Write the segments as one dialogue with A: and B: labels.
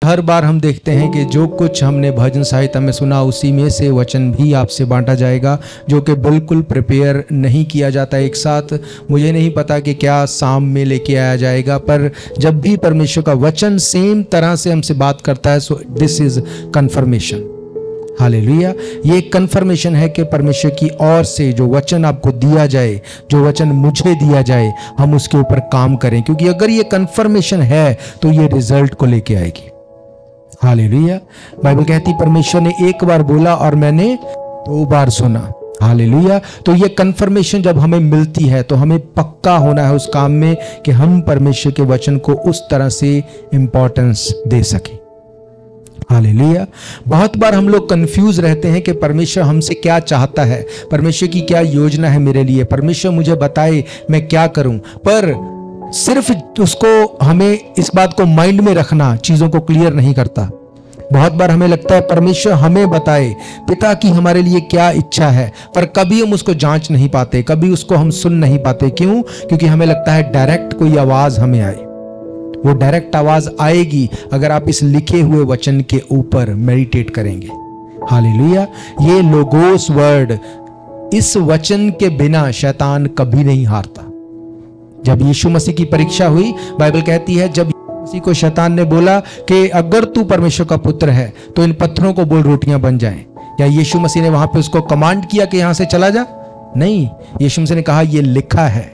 A: हर बार हम देखते हैं कि जो कुछ हमने भजन साहित्य में सुना उसी में से वचन भी आपसे बांटा जाएगा, जो कि बिल्कुल प्रिपेयर नहीं किया जाता एक साथ। मुझे नहीं पता कि क्या शाम में लेके आया जाएगा, पर जब भी परमेश्वर का वचन सेम तरह से हमसे बात करता है, so this is confirmation. Hallelujah. ये कंफर्मेशन है कि परमेश्वर की ओर से जो वचन आपको दिया जाए, जो वचन मुझे दिया जाए, हम उसके ऊपर काम करें, क्योंकि अगर ये कंफर्मेशन है तो ये रिजल्ट को लेके आएगी। हालेलुया। बाइबल कहती परमेश्वर ने एक बार बोला और मैंने 2 बार सुना। हालेलुया। तो ये कंफर्मेशन जब हमें मिलती है तो हमें पक्का होना है उस काम में कि हम परमेश्वर के वचन को उस तरह से इंपॉर्टेंस दे सकें। हालेलुया। बहुत बार हम लोग कंफ्यूज रहते हैं कि परमेश्वर हमसे क्या चाहता है, परमेश्वर की क्या योजना है मेरे लिए, परमेश्वर मुझे बताए मैं क्या करूं। पर सिर्फ उसको हमें इस बात को माइंड में रखना चीजों को क्लियर नहीं करता। बहुत बार हमें लगता है परमेश्वर हमें बताए पिता की हमारे लिए क्या इच्छा है, पर कभी हम उसको जांच नहीं पाते, कभी उसको हम सुन नहीं पाते। क्यों? क्योंकि हमें लगता है डायरेक्ट कोई आवाज हमें आए। वो डायरेक्ट आवाज आएगी अगर आप इस लिखे हुए वचन के ऊपर मेडिटेट करेंगे। हालेलुया। ये लोगोस वर्ड, इस वचन के बिना शैतान कभी नहीं हारता। जब यीशु मसीह की परीक्षा हुई, बाइबल कहती है जब यीशु मसीह को शैतान ने बोला कि अगर तू परमेश्वर का पुत्र है तो इन पत्थरों को बोल रोटियां बन जाएं, या यीशु मसीह ने वहां पे उसको कमांड किया कि यहां से चला जा? नहीं, यीशु मसीह ने कहा ये लिखा है।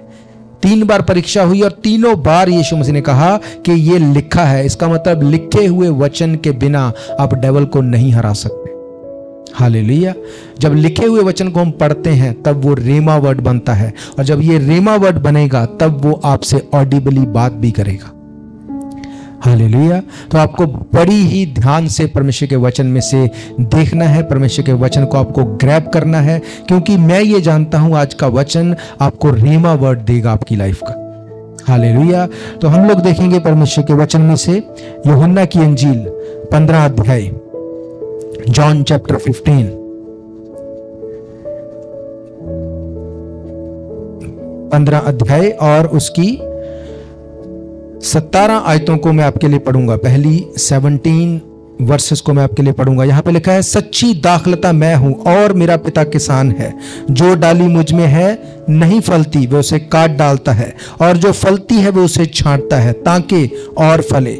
A: 3 बार परीक्षा हुई और तीनों बार यीशु मसीह ने कहा कि ये लिखा है। इसका मतलब लिखे हुए वचन के बिना आप डेविल को नहीं हरा सकते। हालेलुया। जब लिखे हुए वचन को हम पढ़ते हैं तब वो रेमा वर्ड बनता है, और जब ये रेमा वर्ड बनेगा तब वो आपसे ऑडिबली बात भी करेगा। हालेलुया। तो आपको बड़ी ही ध्यान से परमेश्वर के वचन में से देखना है, परमेश्वर के वचन को आपको ग्रैब करना है, क्योंकि मैं ये जानता हूं आज का वचन आपको रेमा वर्ड देगा आपकी लाइफ का। हालेलुया। तो हम लोग देखेंगे परमेश्वर के वचन में से यूहन्ना की इंजील 15 अध्याय, जॉन चैप्टर 15, 15 अध्याय और उसकी 17 आयतों को मैं आपके लिए पढ़ूंगा। पहली 17 वर्सेस को मैं आपके लिए पढ़ूंगा। यहां पे लिखा है, सच्ची दाखलता मैं हूं और मेरा पिता किसान है। जो डाली मुझ में है नहीं फलती वह उसे काट डालता है, और जो फलती है वह उसे छांटता है ताकि और फले।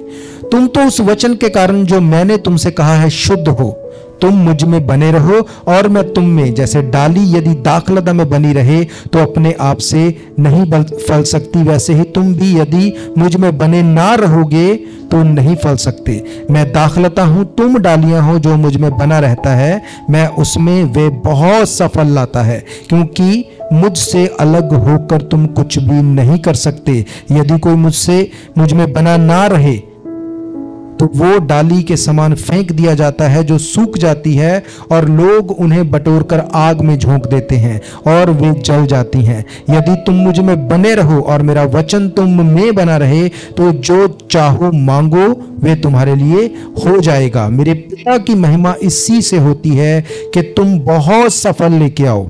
A: तुम तो उस वचन के कारण जो मैंने तुमसे कहा है शुद्ध हो। तुम मुझ में बने रहो और मैं तुम में। जैसे डाली यदि दाखलता में बनी रहे तो अपने आप से नहीं फल सकती, वैसे ही तुम भी यदि मुझ में बने ना रहोगे तो नहीं फल सकते। मैं दाखलता हूं, तुम डालियां हो। जो मुझ में बना रहता है मैं उसमें, वे बहुत सफल लाता है, क्योंकि मुझसे अलग होकर तुम कुछ भी नहीं कर सकते। यदि कोई मुझ में बना ना रहे तो वो डाली के समान फेंक दिया जाता है जो सूख जाती है, और लोग उन्हें बटोरकर आग में झोंक देते हैं और वे जल जाती हैं। यदि तुम मुझ में बने रहो और मेरा वचन तुम में बना रहे तो जो चाहो मांगो वे तुम्हारे लिए हो जाएगा। मेरे पिता की महिमा इसी से होती है कि तुम बहुत सफल लेके आओ,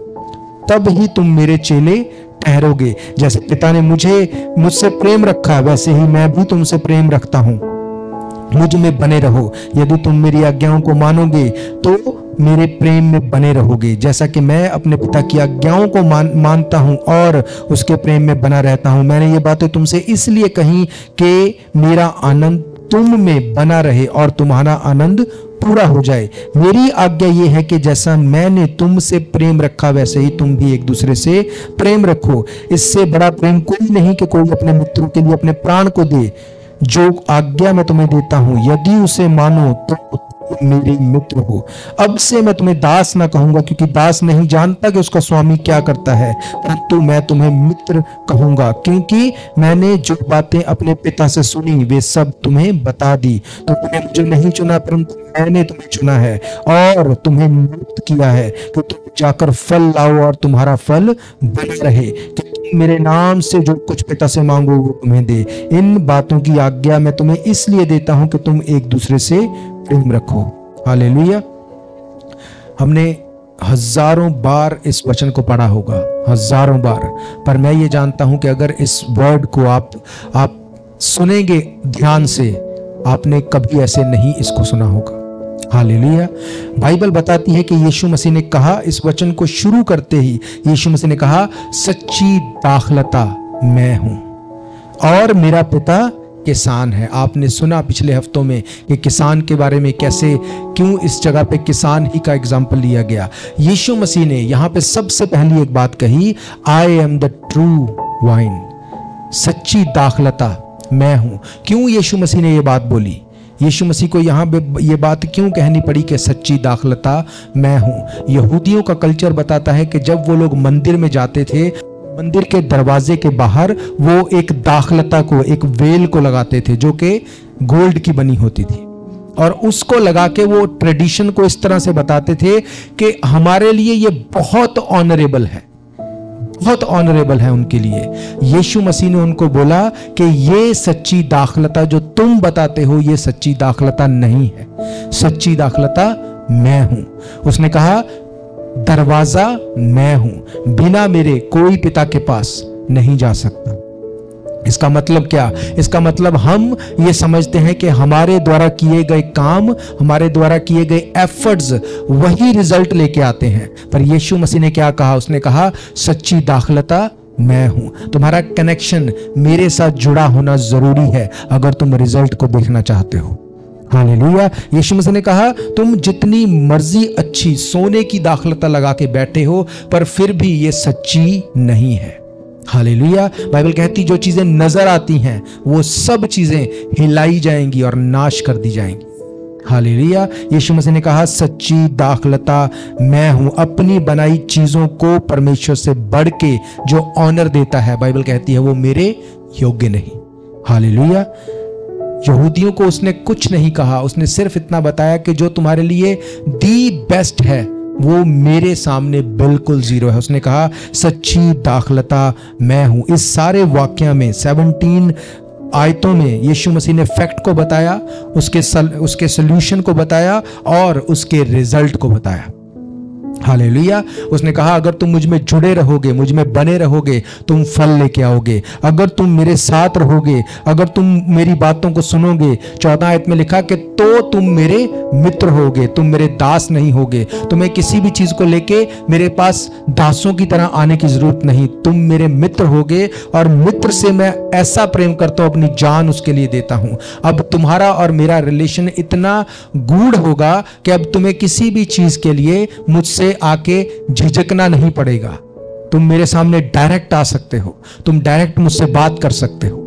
A: तब ही तुम मेरे चेले ठहरोगे। जैसे पिता ने मुझसे प्रेम रखा वैसे ही मैं भी तुमसे प्रेम रखता हूं। मुझ में बने रहो। यदि तुम मेरी आज्ञाओं को मानोगे तो मेरे प्रेम में बने रहोगे, जैसा कि मैं अपने पिता की आज्ञाओं को मानता हूं और उसके प्रेम में बना रहता हूं। मैंने ये बातें तुमसे इसलिए कही कि मेरा आनंद तुम में बना रहे और तुम्हारा आनंद पूरा हो जाए। मेरी आज्ञा यह है कि जैसा मैंने तुमसे प्रेम रखा वैसे ही तुम भी एक दूसरे से प्रेम रखो। इससे बड़ा प्रेम कोई नहीं कि कोई अपने मित्रों के लिए अपने प्राण को दे। जो आज्ञा मैं तुम्हें देता हूं यदि उसे मानो तो मेरे मित्र हो। अब से मैं तुम्हें दास ना कहूंगा, क्योंकि दास नहीं जानता कि उसका स्वामी क्या करता है, परंतु मैं तुम्हें मित्र कहूंगा, क्योंकि मैंने जो बातें अपने पिता से सुनी वे सब तुम्हें बता दी। तो तुमने मुझे नहीं चुना परंतु मैंने तुम्हें चुना है और तुम्हें नियुक्त किया है कि तुम जाकर फल लाओ और तुम्हारा फल बना रहे, कि तुम मेरे नाम से जो कुछ पिता से मांगो वो तुम्हें दे। इन बातों की आज्ञा मैं तुम्हें इसलिए देता हूं कि तुम एक दूसरे से प्रेम रखो। हालेलुया। हमने हजारों बार इस वचन को पढ़ा होगा, हजारों बार, पर मैं ये जानता हूं कि अगर इस वर्ड को आप सुनेंगे ध्यान से आपने कभी ऐसे नहीं इसको सुना होगा। हालेलुया। बाइबल बताती है कि यीशु मसीह ने कहा, इस वचन को शुरू करते ही यीशु मसीह ने कहा, सच्ची दाखलता मैं हूं और मेरा पिता किसान है। आपने सुना पिछले हफ्तों में कि किसान के बारे में कैसे, क्यों इस जगह पे किसान ही का एग्जाम्पल लिया गया। यीशु मसीह ने यहां पे सबसे पहली एक बात कही, I am the true wine, सच्ची दाखलता मैं हूं। क्यों यीशु मसीह ने ये बात बोली? यीशु मसीह को यहाँ पे ये बात क्यों कहनी पड़ी कि सच्ची दाखलता मैं हूँ? यहूदियों का कल्चर बताता है कि जब वो लोग मंदिर में जाते थे, मंदिर के दरवाजे के बाहर वो एक दाखलता को, एक वेल को लगाते थे जो कि गोल्ड की बनी होती थी, और उसको लगा के वो ट्रेडिशन को इस तरह से बताते थे कि हमारे लिए ये बहुत ऑनरेबल है, बहुत ऑनरेबल है उनके लिए। यीशु मसीह ने उनको बोला कि ये सच्ची दाखलता जो तुम बताते हो, ये सच्ची दाखलता नहीं है, सच्ची दाखलता मैं हूं। उसने कहा, दरवाजा मैं हूं, बिना मेरे कोई पिता के पास नहीं जा सकता। इसका मतलब क्या? इसका मतलब हम ये समझते हैं कि हमारे द्वारा किए गए काम, हमारे द्वारा किए गए एफर्ट्स वही रिजल्ट लेके आते हैं। पर यीशु मसीह ने क्या कहा? उसने कहा, सच्ची दाखलता मैं हूं। तुम्हारा कनेक्शन मेरे साथ जुड़ा होना जरूरी है अगर तुम रिजल्ट को देखना चाहते हो। हालेलुया। यीशु मसीह ने कहा, तुम जितनी मर्जी अच्छी सोने की दाखलता लगा के बैठे हो, पर फिर भी ये सच्ची नहीं है। हालेलुया। बाइबल कहती जो चीजें नजर आती हैं वो सब चीजें हिलाई जाएंगी और नाश कर दी जाएंगी। हालेलुया। यीशु मसीह ने कहा, सच्ची दाखलता मैं हूं। अपनी बनाई चीजों को परमेश्वर से बढ़ के जो ऑनर देता है, बाइबल कहती है वो मेरे योग्य नहीं। हालेलुया। यहूदियों को उसने कुछ नहीं कहा, उसने सिर्फ इतना बताया कि जो तुम्हारे लिए दी बेस्ट है वो मेरे सामने बिल्कुल जीरो है। उसने कहा, सच्ची दाखलता मैं हूं। इस सारे वाक्य में 17 आयतों में यीशु मसीह ने फैक्ट को बताया, उसके सॉल्यूशन को बताया और उसके रिजल्ट को बताया। हालेलुया। उसने कहा, अगर तुम मुझ में जुड़े रहोगे, मुझ में बने रहोगे, तुम फल लेके आओगे। अगर तुम मेरे साथ रहोगे, अगर तुम मेरी बातों को सुनोगे, 14 आयत में लिखा कि तो तुम मेरे मित्र होगे, तुम मेरे दास नहीं होगे। तुम्हें किसी भी चीज को लेके मेरे पास दासों की तरह आने की जरूरत नहीं, तुम मेरे मित्र होगे। और मित्र से मैं ऐसा प्रेम करता हूं, अपनी जान उसके लिए देता हूं। अब तुम्हारा और मेरा रिलेशन इतना गूढ़ होगा कि अब तुम्हें किसी भी चीज के लिए मुझसे आके झिझकना नहीं पड़ेगा। तुम मेरे सामने डायरेक्ट आ सकते हो, तुम डायरेक्ट मुझसे बात कर सकते हो।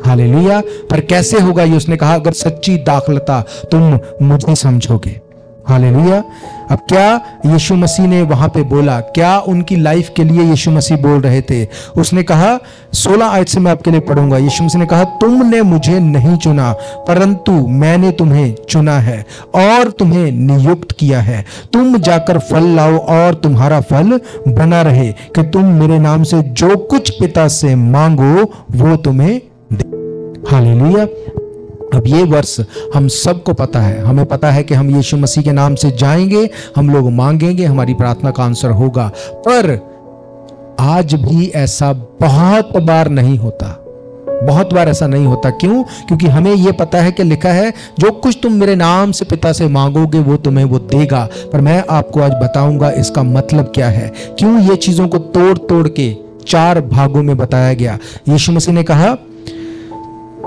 A: हालेलुया। पर कैसे होगा ये? उसने कहा, अगर सच्ची दाखलता तुम मुझे समझोगे। हालेलुया। अब क्या यीशु मसीह ने वहां पे बोला? क्या उनकी लाइफ के लिए यीशु मसीह बोल रहे थे? उसने कहा, 16 आयत से मैं आपके लिए पढ़ूंगा। यीशु मसीह ने कहा, तुमने मुझे नहीं चुना परंतु मैंने तुम्हें चुना है और तुम्हें नियुक्त किया है, तुम जाकर फल लाओ और तुम्हारा फल बना रहे, कि तुम मेरे नाम से जो कुछ पिता से मांगो वो तुम्हें दे। हालेलुया। अब ये वर्ष हम सबको पता है, हमें पता है कि हम यीशु मसीह के नाम से जाएंगे, हम लोग मांगेंगे, हमारी प्रार्थना का आंसर होगा। पर आज भी ऐसा बहुत बार नहीं होता, बहुत बार ऐसा नहीं होता। क्यों? क्योंकि हमें यह पता है कि लिखा है, जो कुछ तुम मेरे नाम से पिता से मांगोगे वो तुम्हें वो देगा। पर मैं आपको आज बताऊंगा इसका मतलब क्या है, क्यों ये चीजों को तोड़ तोड़ के 4 भागों में बताया गया। यीशु मसीह ने कहा,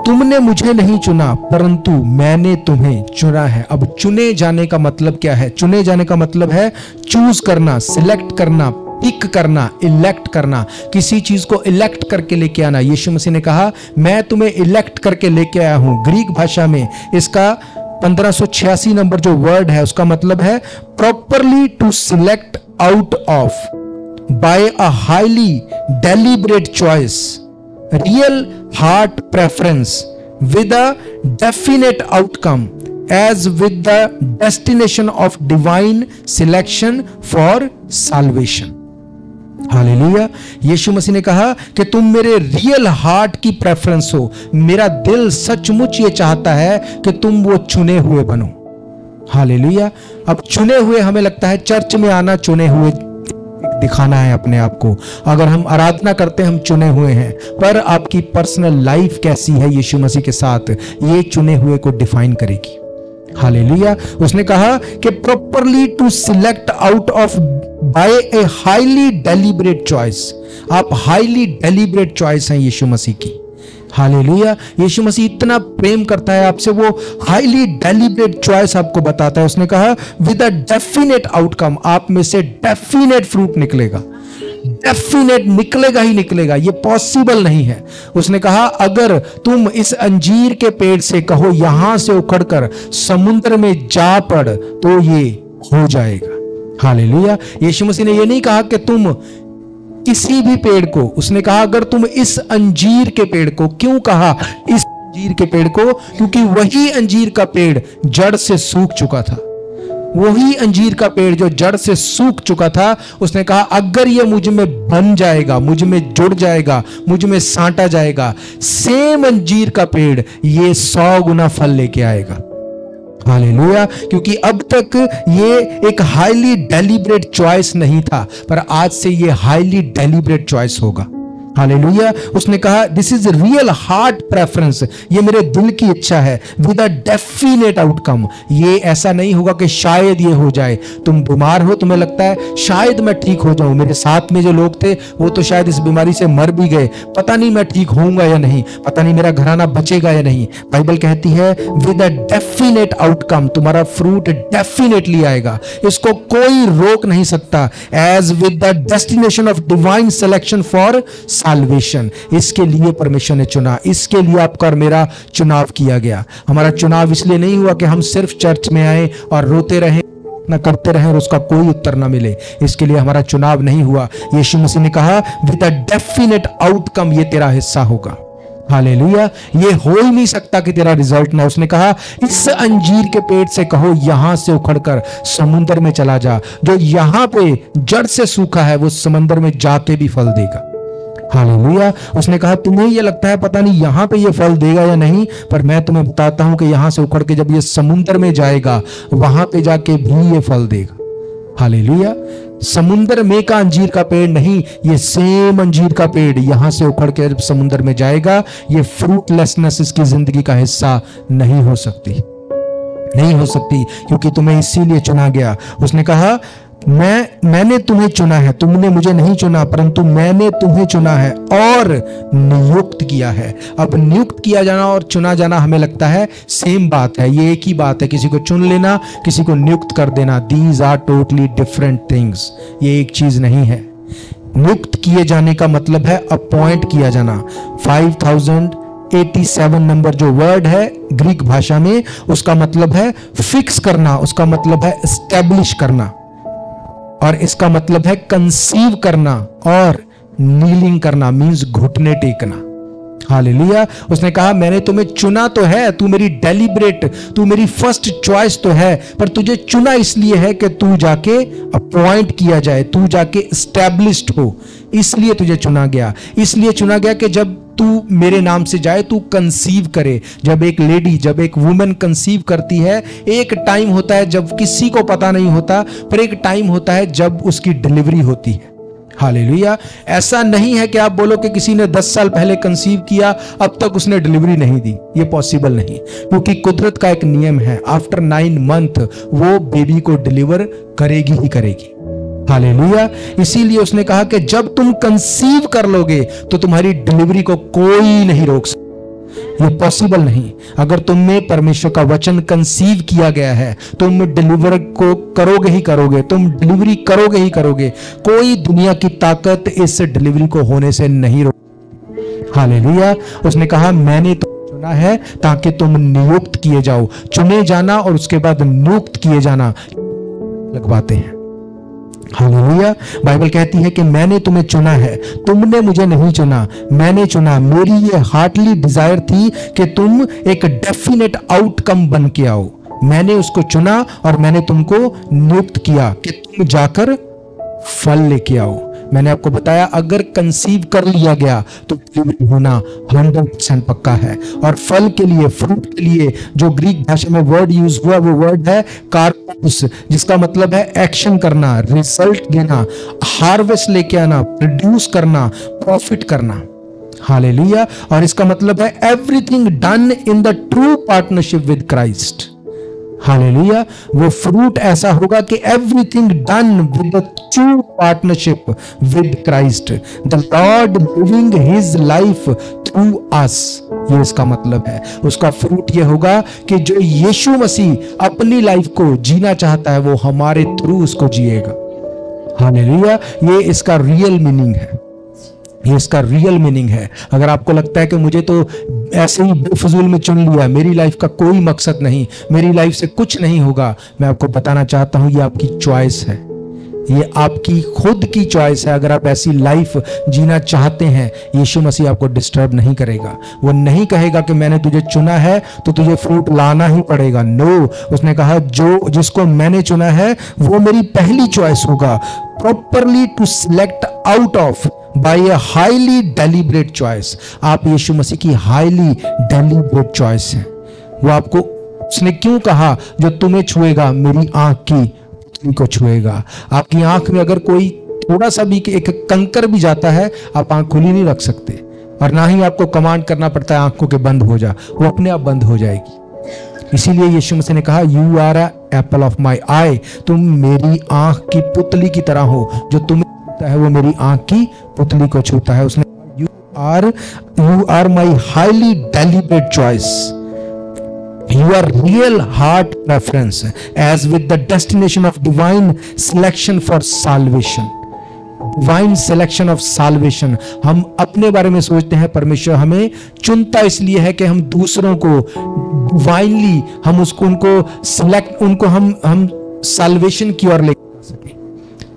A: तुमने मुझे नहीं चुना परंतु मैंने तुम्हें चुना है। अब चुने जाने का मतलब क्या है? चुने जाने का मतलब है चूज करना, सिलेक्ट करना, पिक करना, इलेक्ट करना, किसी चीज को इलेक्ट करके लेके आना। यीशु मसीह ने कहा, मैं तुम्हें इलेक्ट करके लेके आया हूं। ग्रीक भाषा में इसका 1586 नंबर जो वर्ड है उसका मतलब है properly to select out of by a highly deliberate choice, real heart preference with a definite outcome as with the destination of divine selection for salvation। Hallelujah. यीशु मसीह ने कहा कि तुम मेरे रियल हार्ट की प्रेफरेंस हो, मेरा दिल सचमुच ये चाहता है कि तुम वो चुने हुए बनो। हालेलुया। अब चुने हुए, हमें लगता है चर्च में आना चुने हुए दिखाना है अपने आप को। अगर हम आराधना करते हैं हम चुने हुए हैं, पर आपकी पर्सनल लाइफ कैसी है यीशु मसीह के साथ, ये चुने हुए को डिफाइन करेगी। हालेलुया। उसने कहा कि properly to select out of by a highly deliberate choice. आप हाईली डेलिब्रेट चॉइस हैं यीशु मसीह की। हालेलुया। यीशु मसीह इतना प्रेम करता है आपसे, वो हाईली डेलिब्रेट चॉइस आपको बताता है। उसने कहा विद अ डेफिनेट आउटकम, आप में से डेफिनेट फ्रूट निकलेगा। डेफिनेट निकलेगा ही निकलेगा, ये पॉसिबल नहीं है। उसने कहा अगर तुम इस अंजीर के पेड़ से कहो यहां से उखड़कर समुद्र में जा पड़, तो ये हो जाएगा। हालेलुया। यीशु मसीह ने ये नहीं कहा कि तुम किसी भी पेड़ को, उसने कहा अगर तुम इस अंजीर के पेड़ को, क्यों कहा इस अंजीर के पेड़ को? क्योंकि वही अंजीर का पेड़ जड़ से सूख चुका था। वही अंजीर का पेड़ जो जड़ से सूख चुका था, उसने कहा अगर ये मुझ में बन जाएगा, मुझ में जुड़ जाएगा, मुझ में सांटा जाएगा, सेम अंजीर का पेड़ ये 100 गुना फल लेके आएगा। हालेलुया। क्योंकि अब तक ये एक हाईली डेलिब्रेट चॉइस नहीं था, पर आज से ये हाईली डेलिब्रेट चॉइस होगा। हालेलुया। उसने कहा this is real heart preference, ये मेरे दिल की इच्छा है, विद अ डेफिनेट आउटकम। ये ऐसा नहीं होगा कि शायद ये हो जाए। तुम बीमार हो, तुम्हें लगता है शायद मैं ठीक हो जाऊं, मेरे साथ में जो लोग थे वो तो शायद इस बीमारी से मर भी गए, पता नहीं मैं ठीक होऊंगा या नहीं, पता नहीं मेरा घराना बचेगा या नहीं। बाइबल कहती है विद अ डेफिनेट आउटकम, तुम्हारा फ्रूट डेफिनेटली आएगा, इसको कोई रोक नहीं सकता। As with the destination of divine selection for salvation, इसके लिए परमेश्वर ने चुना, इसके लिए आपका और मेरा चुनाव किया गया। हमारा चुनाव इसलिए नहीं हुआ कि हम सिर्फ चर्च में आए और रोते रहे, ना करते रहे और उसका कोई उत्तर ना मिले, इसके लिए हमारा चुनाव नहीं हुआ। यीशु मसीह ने कहा विद अ डेफिनेट आउटकम, ये तेरा हिस्सा होगा। हालेलुया। ये हो ही नहीं सकता कि तेरा रिजल्ट ना। उसने कहा इस अंजीर के पेड़ से कहो यहां से उखड़कर समुद्र में चला जा, जो यहां पे जड़ से सूखा है वो समंदर में जाके भी फल देगा। हालेलुया। उसने कहा तुम्हें ये लगता है पता नहीं यहां पे ये फल देगा या नहीं, पर मैं तुम्हें बताता हूं कि यहां से उखड़ के जब ये समुद्र में जाएगा वहां पे जाके भी ये फल देगा। हालेलुया। समुद्र में का अंजीर का पेड़ नहीं, ये सेम अंजीर का पेड़ यहां से उखड़ के जब समुद्र में जाएगा, ये फ्रूटलेसनेस इसकी जिंदगी का हिस्सा नहीं हो सकती, नहीं हो सकती, क्योंकि तुम्हें इसीलिए चुना गया। उसने कहा मैंने तुम्हें चुना है, तुमने मुझे नहीं चुना, परंतु मैंने तुम्हें चुना है और नियुक्त किया है। अब नियुक्त किया जाना और चुना जाना हमें लगता है सेम बात है, ये एक ही बात है। किसी को चुन लेना, किसी को नियुक्त कर देना, these are totally different things, ये एक चीज नहीं है। नियुक्त किए जाने का मतलब है अपॉइंट किया जाना। 5087 नंबर जो वर्ड है ग्रीक भाषा में, उसका मतलब है फिक्स करना, उसका मतलब है एस्टेब्लिश करना, और इसका मतलब है कंसीव करना, और नीलिंग करना मींस घुटने टेकना। हालेलुया। उसने कहा मैंने तुम्हें चुना तो है, तू मेरी डेलिब्रेट, तू मेरी फर्स्ट चॉइस तो है, पर तुझे चुना इसलिए है कि तू जाके अपॉइंट किया जाए, तू जाके एस्टैब्लिश्ड हो, इसलिए तुझे चुना गया। इसलिए चुना गया कि जब तू मेरे नाम से जाए, तू कंसीव करे। जब एक लेडी, जब एक वुमेन कंसीव करती है, एक टाइम होता है जब किसी को पता नहीं होता, पर एक टाइम होता है जब उसकी डिलीवरी होती है। हालेलुया। ऐसा नहीं है कि आप बोलो कि किसी ने 10 साल पहले कंसीव किया, अब तक उसने डिलीवरी नहीं दी, ये पॉसिबल नहीं, क्योंकि कुदरत का एक नियम है, आफ्टर 9 मंथ वो बेबी को डिलीवर करेगी ही करेगी। हालेलुया। इसीलिए उसने कहा कि जब तुम कंसीव कर लोगे तो तुम्हारी डिलीवरी को कोई नहीं रोक सकता, ये पॉसिबल नहीं। अगर तुम में परमेश्वर का वचन कंसीव किया गया है, तुम डिलीवर को करोगे ही करोगे, तुम डिलीवरी करोगे ही करोगे। कोई दुनिया की ताकत इस डिलीवरी को होने से नहीं रोक। हालेलुया। उसने कहा मैंने तो चुना है ताकि तुम नियुक्त किए जाओ। चुने जाना और उसके बाद नियुक्त किए जाना अलग बातें हैं। हालेलुया। बाइबल कहती है कि मैंने तुम्हें चुना है, तुमने मुझे नहीं चुना, मैंने चुना। मेरी ये हार्टली डिजायर थी कि तुम एक डेफिनेट आउटकम बन के आओ। मैंने उसको चुना और मैंने तुमको नियुक्त किया कि तुम जाकर फल लेके आओ। मैंने आपको बताया अगर कंसीव कर लिया गया तो डिलीवरी होना 100% पक्का है। और फल के लिए, फ्रूट के लिए जो ग्रीक भाषा में वर्ड यूज हुआ वो वर्ड है कार्पोस, जिसका मतलब है एक्शन करना, रिजल्ट देना, हार्वेस्ट लेके आना, प्रोड्यूस करना, प्रॉफिट करना। हालेलुया। और इसका मतलब है everything done in the true partnership with Christ. Hallelujah. वो फ्रूट ऐसा होगा कि everything done with the true partnership with Christ, the Lord living his life through us. ये इसका मतलब है। उसका फ्रूट ये होगा कि जो यीशु मसीह अपनी लाइफ को जीना चाहता है वो हमारे थ्रू उसको जिएगा। हालेलुया। ये इसका रियल मीनिंग है। ये इसका रियल मीनिंग है। अगर आपको लगता है कि मुझे तो ऐसे ही बेफजूल में चुन लिया, मेरी लाइफ का कोई मकसद नहीं, मेरी लाइफ से कुछ नहीं होगा, मैं आपको बताना चाहता हूं ये आपकी चॉइस है, ये आपकी खुद की चॉइस है। अगर आप ऐसी लाइफ जीना चाहते हैं, यीशु मसीह आपको डिस्टर्ब नहीं करेगा। वो नहीं कहेगा कि मैंने तुझे चुना है तो तुझे फ्रूट लाना ही पड़ेगा। नो, उसने कहा जो जिसको मैंने चुना है वो मेरी पहली चॉइस होगा। Properly to select out of by a highly deliberate choice. आप यीशु मसीह की हाईली डेलिब्रेट चॉइस है। वो आपको, उसने क्यों कहा जो तुम्हें छुएगा मेरी आंख की पुतली को छुएगा। आपकी आंख में अगर कोई थोड़ा सा भी एक कंकर भी जाता है, आप आंख खुली नहीं रख सकते, और ना ही आपको कमांड करना पड़ता है आंखों के बंद हो जा, वो अपने आप बंद हो जाएगी। इसीलिए यीशु मसीह ने कहा you are a apple of my eye, तुम मेरी आंख की पुतली की तरह हो। जो तुम्हें है वो मेरी आंख की पुतली को छूता है। उसने you are my highly deliberate choice, you are real heart preference as with the destination of divine selection for salvation. Divine selection of salvation. हम अपने बारे में सोचते हैं, परमेश्वर हमें चुनता इसलिए है कि हम दूसरों को डिवाइनली हम उसको उनको सिलेक्ट, उनको हम साल्वेशन की ओर लेकर जा सकें।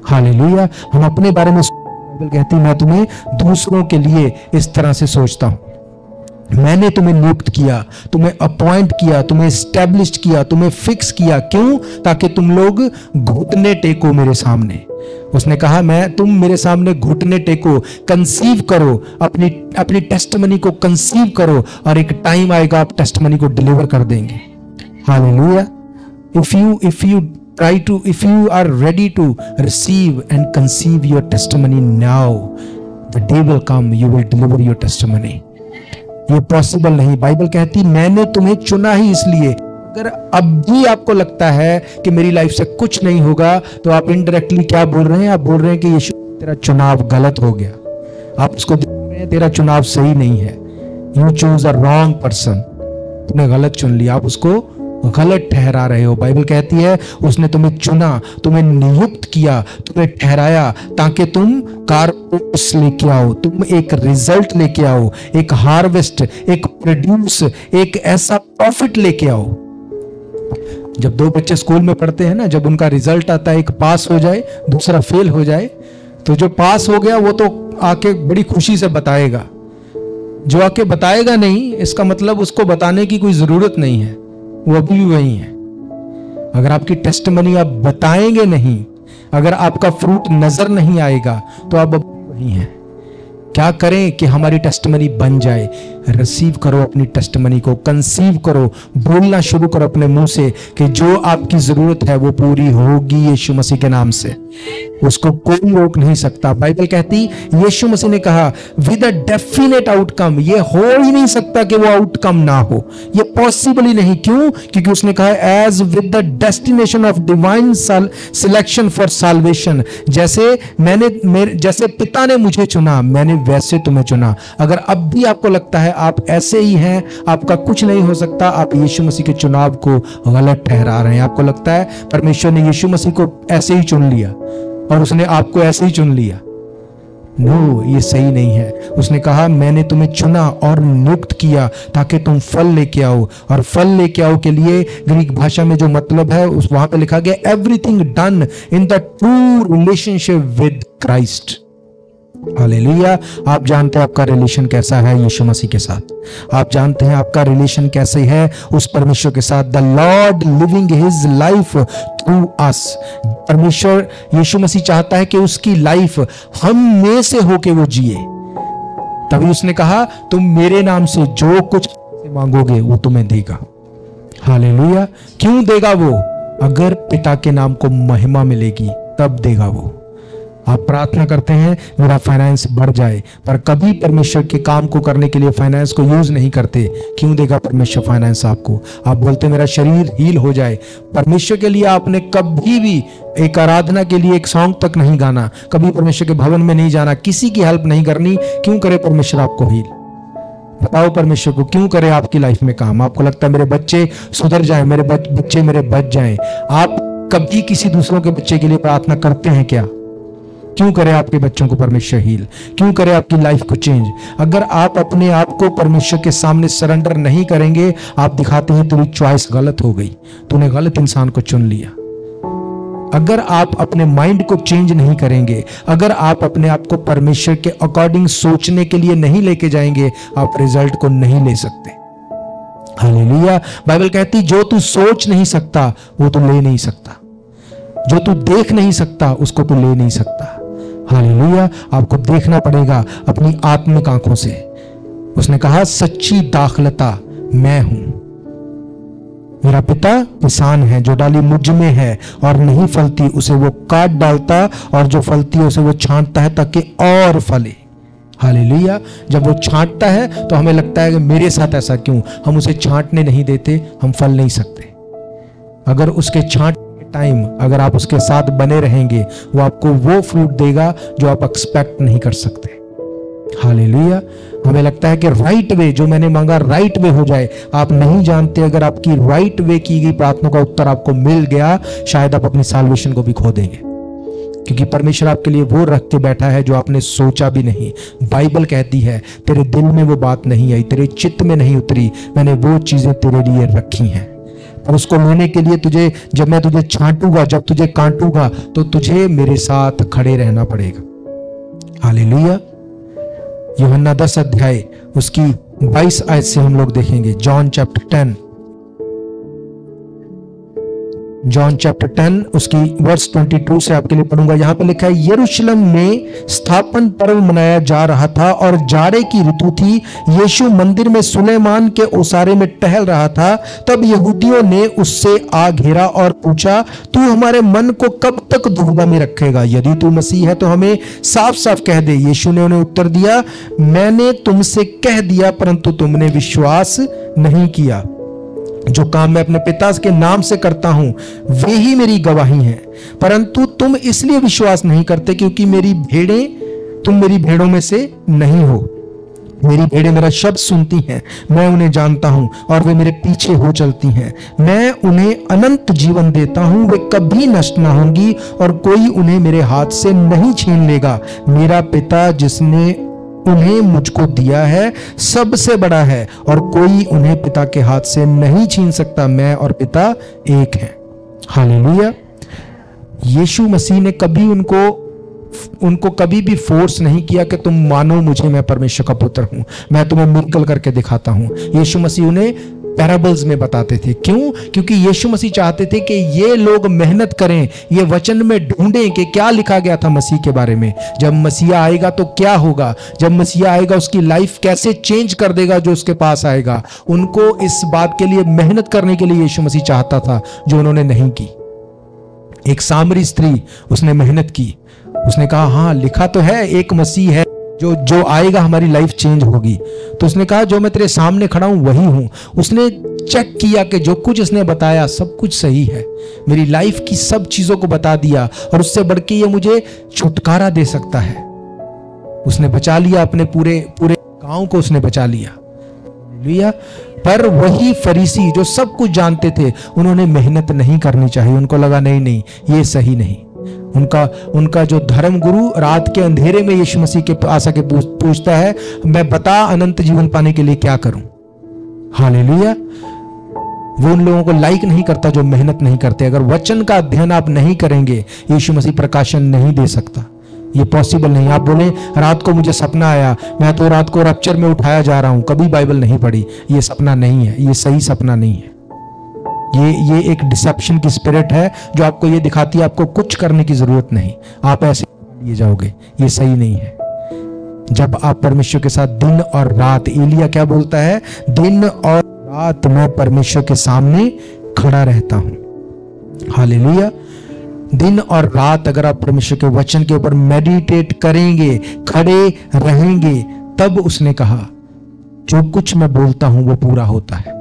A: हालेलुया। हम अपने बारे में, बाइबल कहती है मैं तुम्हें दूसरों के लिए इस तरह से सोचता हूं। मैंने तुम्हें नियुक्त किया, तुम्हें अपॉइंट किया, तुम्हें एस्टैब्लिश किया, तुम्हें फिक्स किया। क्यों? ताकि तुम लोग घुटने टेको मेरे सामने। उसने कहा तुम मेरे सामने घुटने टेको, कंसीव करो, अपनी टेस्टमनी को कंसीव करो, और एक टाइम आएगा आप टेस्टमनी को डिलीवर कर देंगे। Hallelujah. if you are ready to receive and conceive your testimony now, the day will come, you will deliver your testimony. ये पॉसिबल नहीं। बाइबल कहती मैंने तुम्हें चुना ही इसलिए। अगर अब भी आपको लगता है कि मेरी लाइफ से कुछ नहीं होगा, तो आप इनडायरेक्टली क्या बोल रहे हैं? आप बोल रहे हैं कि यीशु तेरा चुनाव गलत हो गया। आप उसको देख रहे हैं तेरा चुनाव सही नहीं है। You choose a wrong person, तुमने गलत चुन लिया, आप उसको गलत ठहरा रहे हो। बाइबल कहती है उसने तुम्हें चुना, तुम्हें नियुक्त किया, तुम्हें ठहराया ताकि तुम कार्पोस लेके आओ, तुम एक रिजल्ट लेके आओ, एक हार्वेस्ट, एक प्रोड्यूस, एक ऐसा प्रॉफिट लेके आओ। जब दो बच्चे स्कूल में पढ़ते हैं ना, जब उनका रिजल्ट आता है, एक पास हो जाए दूसरा फेल हो जाए, तो जो पास हो गया वो तो आके बड़ी खुशी से बताएगा। जो आके बताएगा नहीं, इसका मतलब उसको बताने की कोई जरूरत नहीं है, वो अभी भी वही है। अगर आपकी टेस्टमनी आप बताएंगे नहीं, अगर आपका फ्रूट नजर नहीं आएगा, तो आप अभी वही हैं। क्या करें कि हमारी टेस्टमनी बन जाए? रिसीव करो अपनी टेस्टमनी को, कंसीव करो, बोलना शुरू करो अपने मुंह से कि जो आपकी जरूरत है वो पूरी होगी यीशु मसीह के नाम से। उसको कोई रोक नहीं सकता। बाइबल कहती यीशु मसीह ने कहा विद अ डेफिनेट आउटकम, ये हो ही नहीं सकता कि वो आउटकम ना हो, ये पॉसिबल ही नहीं। क्यों? क्योंकि उसने कहा as with the destination of divine selection for salvation. जैसे पिता ने मुझे चुना, मैंने वैसे तुम्हें चुना। अगर अब भी आपको लगता है आप ऐसे ही हैं, आपका कुछ नहीं हो सकता, आप यीशु मसीह के चुनाव को गलत ठहरा रहे हैं। आपको लगता है परमेश्वर ने यीशु मसीह को ऐसे ही चुन लिया और उसने आपको ऐसे ही चुन लिया। नो, ये सही नहीं है। उसने कहा मैंने तुम्हें चुना और नियुक्त किया ताकि तुम फल लेके आओ, और फल लेके आओ के लिए ग्रीक भाषा में जो मतलब है उस वहां पे लिखा गया everything done in the true relationship with Christ. Hallelujah. आप जानते हैं आपका रिलेशन कैसा है यीशु मसीह के साथ। आप जानते हैं आपका रिलेशन कैसे है उस परमेश्वर के साथ। The Lord living his life through us. परमेश्वर यीशु मसीह चाहता है कि उसकी लाइफ हम में से होके वो जिए। तभी उसने कहा तुम मेरे नाम से जो कुछ मांगोगे वो तुम्हें देगा। हालेलुया। क्यों देगा वो? अगर पिता के नाम को महिमा मिलेगी तब देगा वो। आप प्रार्थना करते हैं मेरा फाइनेंस बढ़ जाए, पर कभी परमेश्वर के काम को करने के लिए फाइनेंस को यूज नहीं करते। क्यों देगा परमेश्वर फाइनेंस आपको? आप बोलते मेरा शरीर हील हो जाए। परमेश्वर के लिए आपने कभी भी एक आराधना के लिए एक सॉन्ग तक नहीं गाना, कभी परमेश्वर के भवन में नहीं जाना, किसी की हेल्प नहीं करनी। क्यों करे परमेश्वर आपको हील? बताओ परमेश्वर को क्यों करे आपकी लाइफ में काम? आपको लगता है मेरे बच्चे सुधर जाएं, मेरे बच्चे मेरे बच जाएं। आप कभी किसी दूसरों के बच्चे के लिए प्रार्थना करते हैं क्या? क्यों करे आपके बच्चों को परमेश्वर हील? क्यों करे आपकी लाइफ को चेंज? अगर आप अपने आप को परमेश्वर के सामने सरेंडर नहीं करेंगे, आप दिखाते हैं तेरी चॉइस गलत हो गई, तूने गलत इंसान को चुन लिया। अगर आप अपने माइंड को चेंज नहीं करेंगे, अगर आप अपने आप को परमेश्वर के अकॉर्डिंग सोचने के लिए नहीं लेके जाएंगे, आप रिजल्ट को नहीं ले सकते। हालेलुया। बाइबल कहती जो तू सोच नहीं सकता वो तू ले नहीं सकता, जो तू देख नहीं सकता उसको तू ले नहीं सकता। हालेलुया। आपको देखना पड़ेगा अपनी आत्मिक आंखों से। उसने कहा सच्ची दाखलता मैं हूं, मेरा पिता किसान है, जो डाली मुझ में है और नहीं फलती उसे वो काट डालता, और जो फलती है उसे वो छांटता है ताकि और फले। हालेलुया। जब वो छांटता है तो हमें लगता है कि मेरे साथ ऐसा क्यों? हम उसे छांटने नहीं देते, हम फल नहीं सकते। अगर उसके छांट टाइम अगर आप उसके साथ बने रहेंगे, वो आपको वो फ्रूट देगा जो आप एक्सपेक्ट नहीं कर सकते। हालेलुया। हमें लगता है कि राइट वे, जो मैंने मांगा राइट वे हो जाए। आप नहीं जानते अगर आपकी राइट वे की गई प्रार्थना का उत्तर आपको मिल गया, शायद आप अपनी साल्वेशन को भी खो देंगे, क्योंकि परमेश्वर आपके लिए वो रख के बैठा है जो आपने सोचा भी नहीं। बाइबल कहती है तेरे दिल में वो बात नहीं आई, तेरे चित्त में नहीं उतरी, मैंने वो चीजें तेरे लिए रखी हैं। और उसको लेने के लिए तुझे, जब मैं तुझे छांटूंगा, जब तुझे काटूंगा, तो तुझे मेरे साथ खड़े रहना पड़ेगा। हालेलुया। यूहन्ना 10 अध्याय उसकी 22 आयत से हम लोग देखेंगे। जॉन चैप्टर 10 उसकी वर्स 22 से आपके लिए पढ़ूंगा। यहां पे लिखा है यरूशलेम में स्थापन पर्व मनाया जा रहा था और जाड़े की ऋतु थी। यीशु मंदिर में सुलेमान के ओसारे में टहल रहा था। तब यहूदियों ने उससे आ घेरा और पूछा, तू हमारे मन को कब तक दुविधा में रखेगा? यदि तू मसीह है तो हमें साफ साफ कह दे। यीशु ने उन्हें उत्तर दिया, मैंने तुमसे कह दिया परंतु तुमने विश्वास नहीं किया। जो काम मैं अपने पिता के नाम से करता हूं वे ही मेरी गवाही हैं, परंतु तुम इसलिए विश्वास नहीं करते क्योंकि तुम मेरी भेड़ों में से नहीं हो। मेरी भेड़ें मेरा शब्द सुनती हैं, मैं उन्हें जानता हूं और वे मेरे पीछे हो चलती हैं। मैं उन्हें अनंत जीवन देता हूं, वे कभी नष्ट ना होंगी और कोई उन्हें मेरे हाथ से नहीं छीन लेगा। मेरा पिता जिसने उन्हें मुझको दिया है सबसे बड़ा है और कोई उन्हें पिता के हाथ से नहीं छीन सकता। मैं और पिता एक हैं। हालेलुया। यीशु मसीह ने कभी उनको कभी भी फोर्स नहीं किया कि तुम मानो मुझे, मैं परमेश्वर का पुत्र हूं, मैं तुम्हें मिरेकल करके दिखाता हूं। यीशु मसीह उन्हें पैराबल्स में बताते थे। क्यों? क्योंकि यीशु मसीह चाहते थे कि ये लोग मेहनत करें, ये वचन में ढूंढें कि क्या लिखा गया था मसीह के बारे में। जब मसीहा आएगा तो क्या होगा, जब मसीहा आएगा उसकी लाइफ कैसे चेंज कर देगा जो उसके पास आएगा। उनको इस बात के लिए मेहनत करने के लिए यीशु मसीह चाहता था, जो उन्होंने नहीं की। एक सामरी स्त्री, उसने मेहनत की, उसने कहा हाँ लिखा तो है एक मसीह है जो आएगा, हमारी लाइफ चेंज होगी। तो उसने कहा जो मैं तेरे सामने खड़ा हूं वही हूं। उसने चेक किया कि जो कुछ उसने बताया सब कुछ सही है, मेरी लाइफ की सब चीजों को बता दिया और उससे बढ़ के ये मुझे छुटकारा दे सकता है। उसने बचा लिया, अपने पूरे गांव को उसने बचा लिया। पर वही फरीसी जो सब कुछ जानते थे, उन्होंने मेहनत नहीं करनी चाहिए। उनको लगा नहीं ये सही नहीं। उनका जो धर्म गुरु रात के अंधेरे में यीशु मसीह के पास आके पूछता है, मैं बता अनंत जीवन पाने के लिए क्या करूं। हालेलुया। वो उन लोगों को लाइक नहीं करता जो मेहनत नहीं करते। अगर वचन का अध्ययन आप नहीं करेंगे, यीशु मसीह प्रकाशन नहीं दे सकता। ये पॉसिबल नहीं। आप बोले रात को मुझे सपना आया, मैं तो रात को रप्चर में उठाया जा रहा हूं, कभी बाइबल नहीं पढ़ी, ये सपना नहीं है, ये सही सपना नहीं है। ये एक डिसेप्शन की स्पिरिट है जो आपको ये दिखाती है आपको कुछ करने की जरूरत नहीं, आप ऐसे लिए जाओगे। ये सही नहीं है। जब आप परमेश्वर के साथ दिन और रात, एलिया क्या बोलता है, दिन और रात मैं परमेश्वर के सामने खड़ा रहता हूं। हालेलुया। दिन और रात अगर आप परमेश्वर के वचन के ऊपर मेडिटेट करेंगे, खड़े रहेंगे, तब उसने कहा जो कुछ मैं बोलता हूं वो पूरा होता है।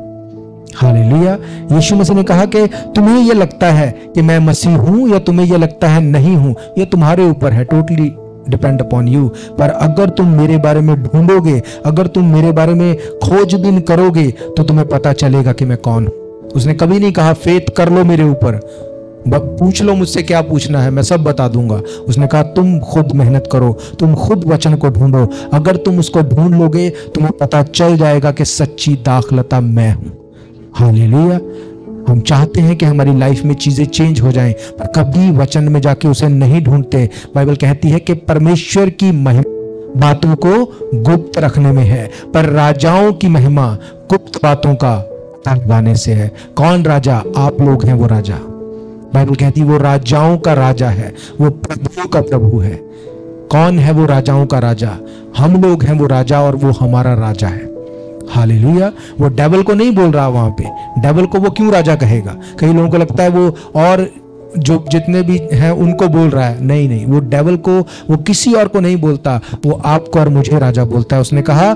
A: हालेलुया। यीशु मसीह ने कहा कि तुम्हें यह लगता है कि मैं मसीह हूं या तुम्हें यह लगता है नहीं हूं, यह तुम्हारे ऊपर है, टोटली डिपेंड अपॉन यू। पर अगर तुम मेरे बारे में ढूंढोगे, अगर तुम मेरे बारे में खोजबीन करोगे, तो तुम्हें पता चलेगा कि मैं कौन हूं। उसने कभी नहीं कहा फेथ कर लो मेरे ऊपर, पूछ लो मुझसे क्या पूछना है, मैं सब बता दूंगा। उसने कहा तुम खुद मेहनत करो, तुम खुद वचन को ढूंढो। अगर तुम उसको ढूंढ लोगे, तुम्हें पता चल जाएगा कि सच्ची दाखलता मैं हूं। हालेलुया। हम चाहते हैं कि हमारी लाइफ में चीजें चेंज हो जाएं, पर कभी वचन में जाके उसे नहीं ढूंढते। बाइबल कहती है कि परमेश्वर की महिमा बातों को गुप्त रखने में है, पर राजाओं की महिमा गुप्त बातों का पता लगाने से है। कौन राजा? आप लोग हैं वो राजा। बाइबल कहती है वो राजाओं का राजा है, वो प्रभुओं का प्रभु है। कौन है वो राजाओं का राजा? हम लोग हैं वो राजा और वो हमारा राजा है। हालेलुया। वो डेविल को नहीं बोल रहा वहां पे। डेविल को वो क्यों राजा कहेगा? कई लोगों को लगता है वो और जो जितने भी हैं उनको बोल रहा है। नहीं नहीं, वो डेविल को, वो किसी और को नहीं बोलता, वो आपको और मुझे राजा बोलता है। उसने कहा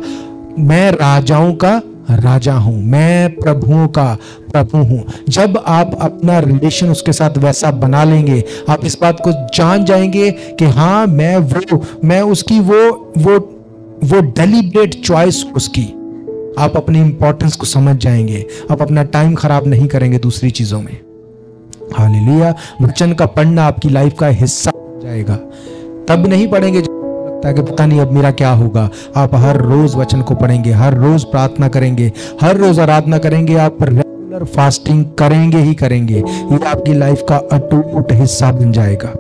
A: मैं राजाओं का राजा हूं, मैं प्रभुओं का प्रभु हूं। जब आप अपना रिलेशन उसके साथ वैसा बना लेंगे, आप इस बात को जान जाएंगे कि हाँ मैं उसकी वो डेलिब्रेट चॉइस उसकी, आप अपनी इंपॉर्टेंस को समझ जाएंगे। आप अपना टाइम खराब नहीं करेंगे दूसरी चीजों में। हालेलुया। वचन का पढ़ना आपकी लाइफ का हिस्सा हो जाएगा। तब नहीं पढ़ेंगे जब लगता है कि पता नहीं अब मेरा क्या होगा। आप हर रोज वचन को पढ़ेंगे, हर रोज प्रार्थना करेंगे, हर रोज आराधना करेंगे, आप रेगुलर फास्टिंग करेंगे ही करेंगे। ये आपकी लाइफ का अटूट हिस्सा बन जाएगा।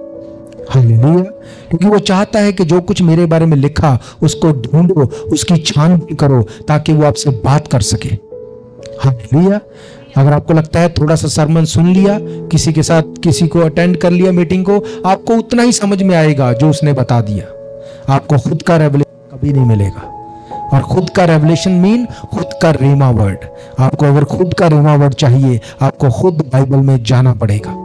A: हालेलुया। क्योंकि वो चाहता है कि जो कुछ मेरे बारे में लिखा उसको ढूंढो, उसकी छानबीन करो, ताकि वो आपसे बात कर सके। हालेलुया। अगर आपको लगता है थोड़ा सा सरमन सुन लिया, किसी के साथ किसी को अटेंड कर लिया मीटिंग को, आपको उतना ही समझ में आएगा जो उसने बता दिया। आपको खुद का रेवलेशन कभी नहीं मिलेगा। और खुद का रेवलेशन मीन खुद का रेमा वर्ड। आपको अगर खुद का रेमा वर्ड चाहिए, आपको खुद बाइबल में जाना पड़ेगा।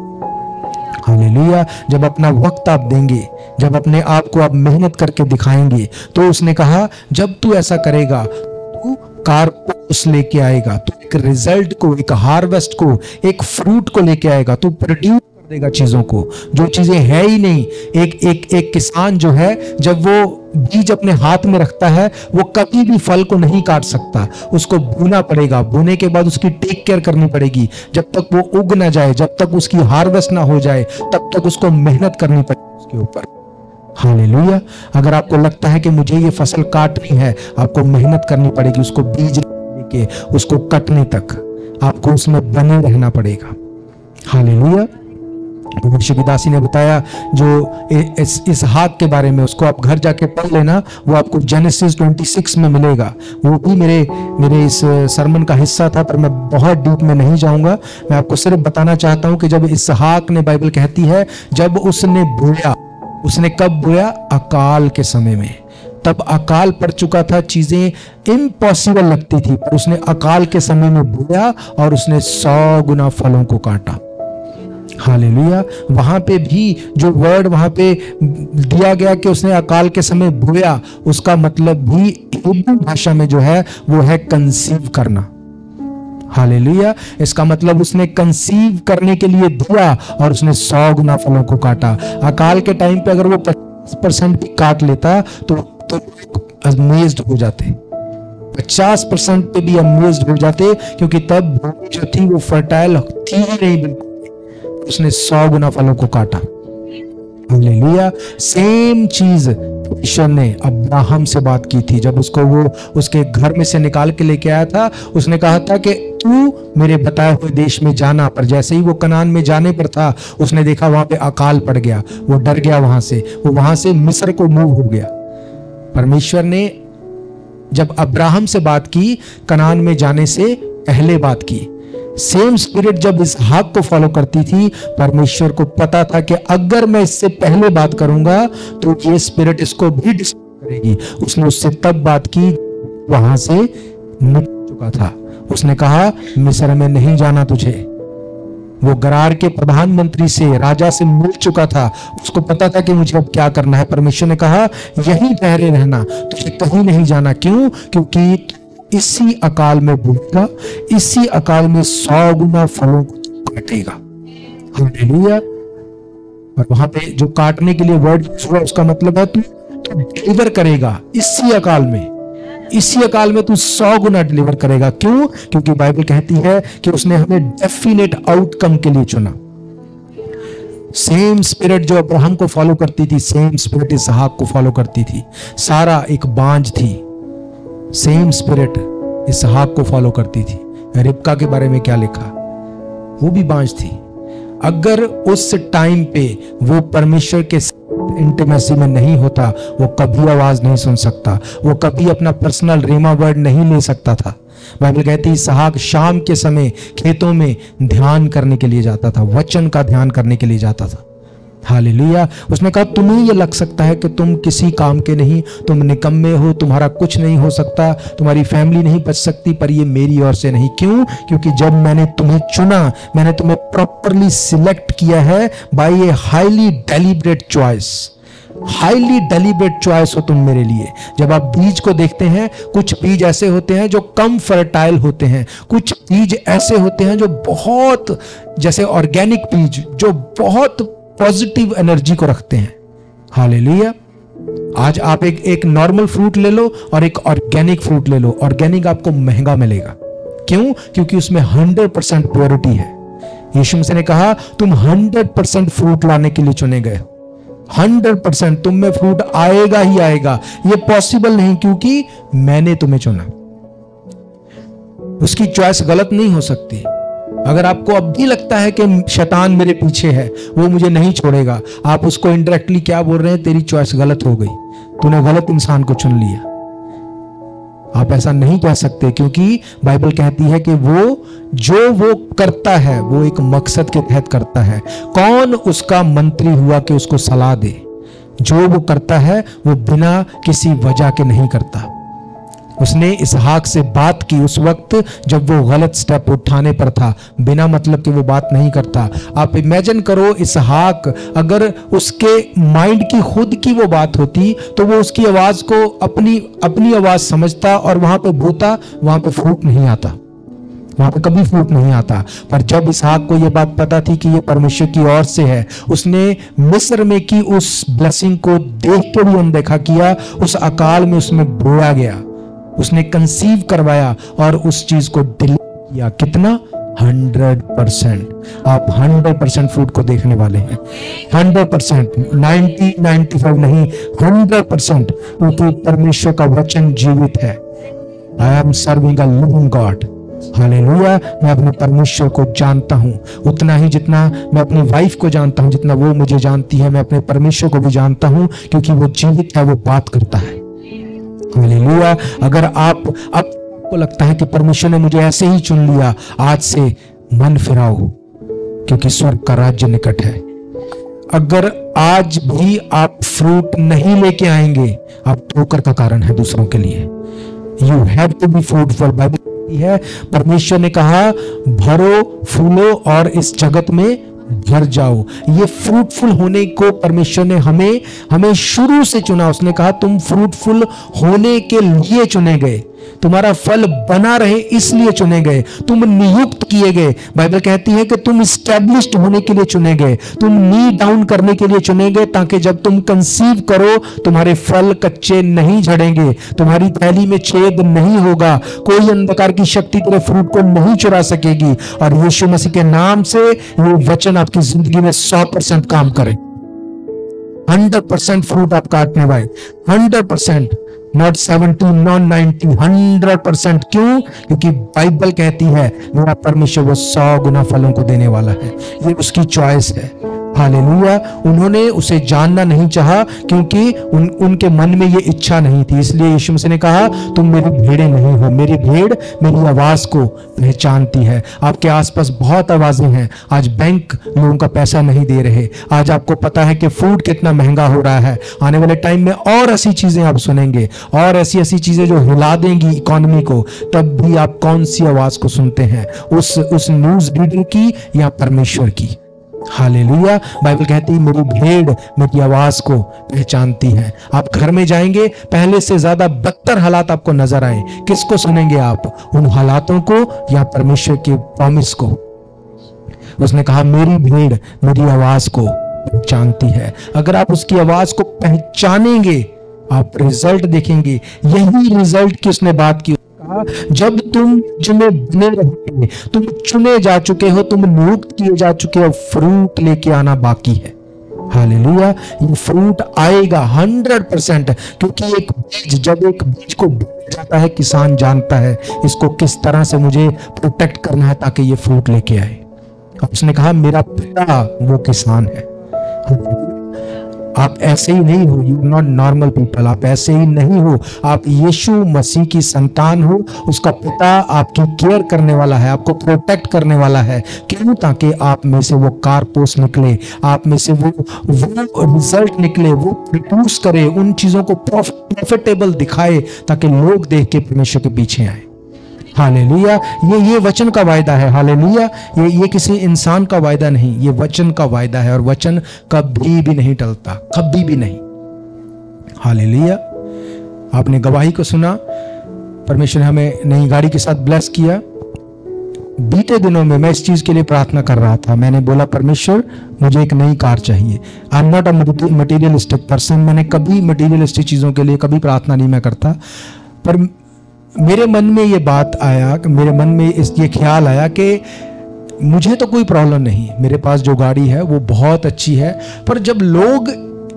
A: हालेलुया। जब अपना वक्त आप देंगे, जब अपने आप को आप मेहनत करके दिखाएंगे, तो उसने कहा जब तू ऐसा करेगा तू कारपोस लेके आएगा, तू एक रिजल्ट को, एक हार्वेस्ट को, एक फ्रूट को लेके आएगा, तू प्रोड्यूस कर देगा चीजों को जो चीजें है ही नहीं। एक किसान जो है, जब वो बीज अपने हाथ में रखता है, वो कभी भी फल को नहीं काट सकता। उसको बोना पड़ेगा, बोने के बाद उसकी टेक केयर करनी पड़ेगी। जब तक वो उग ना जाए, जब तक उसकी हार्वेस्ट ना हो जाए, तब तक उसको मेहनत करनी पड़ेगी उसके ऊपर। हालेलुया। अगर आपको लगता है कि मुझे ये फसल काटनी है, आपको मेहनत करनी पड़ेगी, उसको बीज लेके उसको कटने तक आपको उसमें बने रहना पड़ेगा। हालेलुया। भविष्य की दासी ने बताया जो इसहाक के बारे में, उसको आप घर जाके पढ़ लेना, वो आपको जेनेसिस 26 में मिलेगा। वो भी मेरे इस सरमन का हिस्सा था, पर मैं बहुत डीप में नहीं जाऊंगा। मैं आपको सिर्फ बताना चाहता हूं कि जब इसहाक ने, बाइबल कहती है जब उसने बोया, उसने कब बोया? अकाल के समय में। तब अकाल पड़ चुका था, चीजें इम्पॉसिबल लगती थी, पर उसने अकाल के समय में बोया और उसने 100 गुना फलों को काटा। हालेलुया। वहां पे भी जो वर्ड वहां पे दिया गया कि उसने अकाल के समय बोया, उसका मतलब भी हिब्रू भाषा में जो है वो है कंसीव करना। हालेलुया। इसका मतलब उसने कंसीव करने के लिए दिया और उसने 100 गुना फलों को काटा। अकाल के टाइम पे अगर वो 50% भी काट लेता तो अमेज्ड हो जाते, 50% पे भी अमेज्ड हो जाते, क्योंकि तब भूमि जो थी वो फर्टाइल थी ही नहीं बिल्कुल। उसने 100 गुना फलों को काटा। हालेलुया। सेम चीज ईश्वर ने अब्राहम से बात की थी जब उसको वो उसके घर में से निकाल के लेके आया था। उसने कहा था कि तू मेरे बताए हुए देश में जाना, पर जैसे ही वो कनान में जाने पर था, उसने देखा वहां पे अकाल पड़ गया, वो डर गया, वो वहां से मिस्र को मूव हो गया। परमेश्वर ने जब अब्राहम से बात की, कनान में जाने से पहले बात की, सेम स्पिरिट जब इसहाक को फॉलो करती थी, परमेश्वर को पता था कि अगर मैं इससे पहले बात करूंगा तो ये स्पिरिट इसको भी डिस्टर्ब करेगी। उसने उससे तब बात की वहां से निकल चुका था। उसने कहा मिस्र में नहीं जाना तुझे। वो गरार के प्रधानमंत्री से, राजा से मिल चुका था, उसको पता था कि मुझे अब क्या करना है। परमेश्वर ने कहा यहीं ठहरे रहना, तुझे कहीं नहीं जाना। क्यों? क्योंकि इसी अकाल में बोलेगा, इसी अकाल में 100 गुना फलों को काटेगा। हालेलुया। और वहां पे जो काटने के लिए वर्ड हुआ उसका मतलब है तू डिलीवर करेगा इसी अकाल में। इसी अकाल में तू 100 गुना डिलीवर करेगा। क्यों? क्योंकि बाइबल कहती है कि उसने हमें डेफिनेट आउटकम के लिए चुना। सेम स्पिरिट जो अब्राहम को फॉलो करती थी, सेम स्पिरिट इसहाक को फॉलो करती थी। सारा एक बांझ थी, सेम स्पिरिट इसहाक को फॉलो करती थी। रिबका के बारे में क्या लिखा? वो भी बांझ थी। अगर उस टाइम पे वो परमेश्वर के इंटीमेसी में नहीं होता, वो कभी आवाज नहीं सुन सकता, वो कभी अपना पर्सनल रेमा वर्ड नहीं ले सकता था। बाइबल कहती है इसहाक शाम के समय खेतों में ध्यान करने के लिए जाता था, वचन का ध्यान करने के लिए जाता था। हालेलुया। उसने कहा तुम्हें ये लग सकता है कि तुम किसी काम के नहीं, तुम निकम्मे हो, तुम्हारा कुछ नहीं हो सकता, तुम्हारी फैमिली नहीं बच सकती, पर ये मेरी ओर से नहीं। क्यों? क्योंकि जब मैंने तुम्हें चुना, मैंने तुम्हें प्रॉपरली सिलेक्ट किया है by a highly deliberate choice. Highly deliberate choice हो तुम मेरे लिए। जब आप बीज को देखते हैं, कुछ बीज ऐसे होते हैं जो कम फर्टाइल होते हैं, कुछ बीज ऐसे होते हैं जो बहुत, जैसे ऑर्गेनिक बीज जो बहुत पॉजिटिव एनर्जी को रखते हैं। हालेलुया। आज आप एक नॉर्मल फ्रूट ले लो और एक ऑर्गेनिक फ्रूट ले लो। ऑर्गेनिक आपको महंगा मिलेगा। क्यों? क्योंकि उसमें 100% प्योरिटी है। यीशु मसीह ने कहा तुम 100% फ्रूट लाने के लिए चुने गए। 100% तुम में फ्रूट आएगा ही आएगा। ये पॉसिबल नहीं क्योंकि मैंने तुम्हें चुना। उसकी चॉइस गलत नहीं हो सकती। अगर आपको अब भी लगता है कि शैतान मेरे पीछे है, वो मुझे नहीं छोड़ेगा, आप उसको इनडायरेक्टली क्या बोल रहे हैं? तेरी चॉइस गलत हो गई, तूने गलत इंसान को चुन लिया। आप ऐसा नहीं कह सकते क्योंकि बाइबल कहती है कि वो करता है वो एक मकसद के तहत करता है। कौन उसका मंत्री हुआ कि उसको सलाह दे? जो वो करता है वो बिना किसी वजह के नहीं करता। उसने इसहाक से बात की उस वक्त जब वो गलत स्टेप उठाने पर था, बिना मतलब कि वो बात नहीं करता। आप इमेजिन करो इसहाक, अगर उसके माइंड की खुद की वो बात होती तो वो उसकी आवाज को अपनी आवाज समझता और वहां पे बोता, वहां पे फ्रूट नहीं आता, वहां पे कभी फ्रूट नहीं आता। पर जब इसहाक को ये बात पता थी कि ये परमेश्वर की ओर से है, उसने मिस्र में की उस ब्लेसिंग को देख के भी अनदेखा किया। उस अकाल में उसमें बोया गया, उसने कंसीव करवाया और उस चीज को डिलीवर किया। कितना? 100%। आप 100% फ्रूट को देखने वाले हैं। 100%, 90, 95 नहीं, 100%, क्योंकि परमेश्वर का वचन जीवित है। I am serving a living God. Hallelujah. मैं अपने परमेश्वर को जानता हूं उतना ही जितना मैं अपनी वाइफ को जानता हूं, जितना वो मुझे जानती है। मैं अपने परमेश्वर को भी जानता हूं क्योंकि वो जीवित है, वो बात करता है। हालेलुया। अगर आपको लगता है कि परमेश्वर ने मुझे ऐसे ही चुन लिया, आज से मन फिराओ क्योंकि स्वर्ग का राज्य निकट है। अगर आज भी आप फ्रूट नहीं लेके आएंगे, आप ठोकर का कारण है दूसरों के लिए। You have to be fruitful. Bible कहती है, परमेश्वर ने कहा भरो फूलो और इस जगत में भर जाओ। ये फ्रूटफुल होने को परमेश्वर ने हमें शुरू से चुना। उसने कहा तुम फ्रूटफुल होने के लिए चुने गए, तुम्हारा फल बना रहे इसलिए चुने गए, तुम नियुक्त किए गए। बाइबल कहती है कि तुम एस्टैब्लिश्ड होने के लिए चुने गए, तुम नी डाउन करने के लिए चुने गए, ताकि जब तुम कंसीव करो तुम्हारे फल कच्चे नहीं झड़ेंगे, तुम्हारी थैली में छेद नहीं होगा, कोई अंधकार की शक्ति तेरे फ्रूट को नहीं चुरा सकेगी। और यीशु मसीह के नाम से वो वचन आपकी जिंदगी में 100% काम करे। 100% फ्रूट आप काटने वाले, 100%, नॉट 70, नॉट 90, 100%। क्यों? क्योंकि बाइबल कहती है मेरा परमेश्वर वो 100 गुना फलों को देने वाला है। ये उसकी चॉइस है। हालेलुया। उन्होंने उसे जानना नहीं चाहा क्योंकि उनके मन में ये इच्छा नहीं थी। इसलिए यीशु मसीह ने कहा, तुम मेरी भेड़ें नहीं हो, मेरी भेड़ मेरी आवाज को पहचानती है। आपके आसपास बहुत आवाजें हैं। आज बैंक लोगों का पैसा नहीं दे रहे, आज आपको पता है कि फूड कितना महंगा हो रहा है। आने वाले टाइम में और ऐसी चीजें आप सुनेंगे, और ऐसी ऐसी चीजें जो हिला देंगी इकोनॉमी को। तब भी आप कौन सी आवाज को सुनते हैं, उस न्यूज रीडर की या परमेश्वर की? हालेलुया। बाइबल कहती है मेरी भेड़ मेरी आवाज को पहचानती है। आप घर में जाएंगे, पहले से ज्यादा बदतर हालात आपको नजर आए, किसको सुनेंगे आप? उन हालातों को या परमेश्वर के प्रॉमिस को? उसने कहा मेरी भेड़ मेरी आवाज को पहचानती है। अगर आप उसकी आवाज को पहचानेंगे, आप रिजल्ट देखेंगे। यही रिजल्ट की उसने बात की। जब तुम जिन्हें बने रहोगे, तुम चुने जा चुके हो, तुम नियुक्त किए जा चुके हो, फ्रूट लेके आना बाकी है। हालेलुया। ये फ्रूट आएगा 100%, क्योंकि जब एक बीज को बोया जाता है, किसान जानता है इसको किस तरह से मुझे प्रोटेक्ट करना है ताकि ये फ्रूट लेके आए। उसने कहा मेरा पिता वो किसान है। आप ऐसे ही नहीं हो, यू नॉट नॉर्मल पीपल। आप ऐसे ही नहीं हो, आप यीशु मसीह की संतान हो। उसका पिता आपकी केयर करने वाला है, आपको प्रोटेक्ट करने वाला है। क्यों? ताकि आप में से वो कारपोस निकले, आप में से वो रिजल्ट निकले, वो प्रोड्यूस करे, उन चीजों को प्रॉफिटेबल दिखाए, ताकि लोग देख के परमेश्वर के पीछे आए। हालेलुया। ये वचन का वायदा है। हालेलुया। ये किसी इंसान का वायदा नहीं, ये वचन का वायदा है, और वचन कभी भी नहीं टलता, कभी भी नहीं। हालेलुया। आपने गवाही को सुना, परमेश्वर ने हमें नई गाड़ी के साथ ब्लेस किया। बीते दिनों में मैं इस चीज के लिए प्रार्थना कर रहा था। मैंने बोला परमेश्वर मुझे एक नई कार चाहिए। I am not a materialistic person. मैंने कभी मटीरियलिस्टिक चीजों के लिए कभी प्रार्थना नहीं मैं करता, पर मेरे मन में ये बात आया, मेरे मन में ये ख्याल आया कि मुझे तो कोई प्रॉब्लम नहीं, मेरे पास जो गाड़ी है वो बहुत अच्छी है। पर जब लोग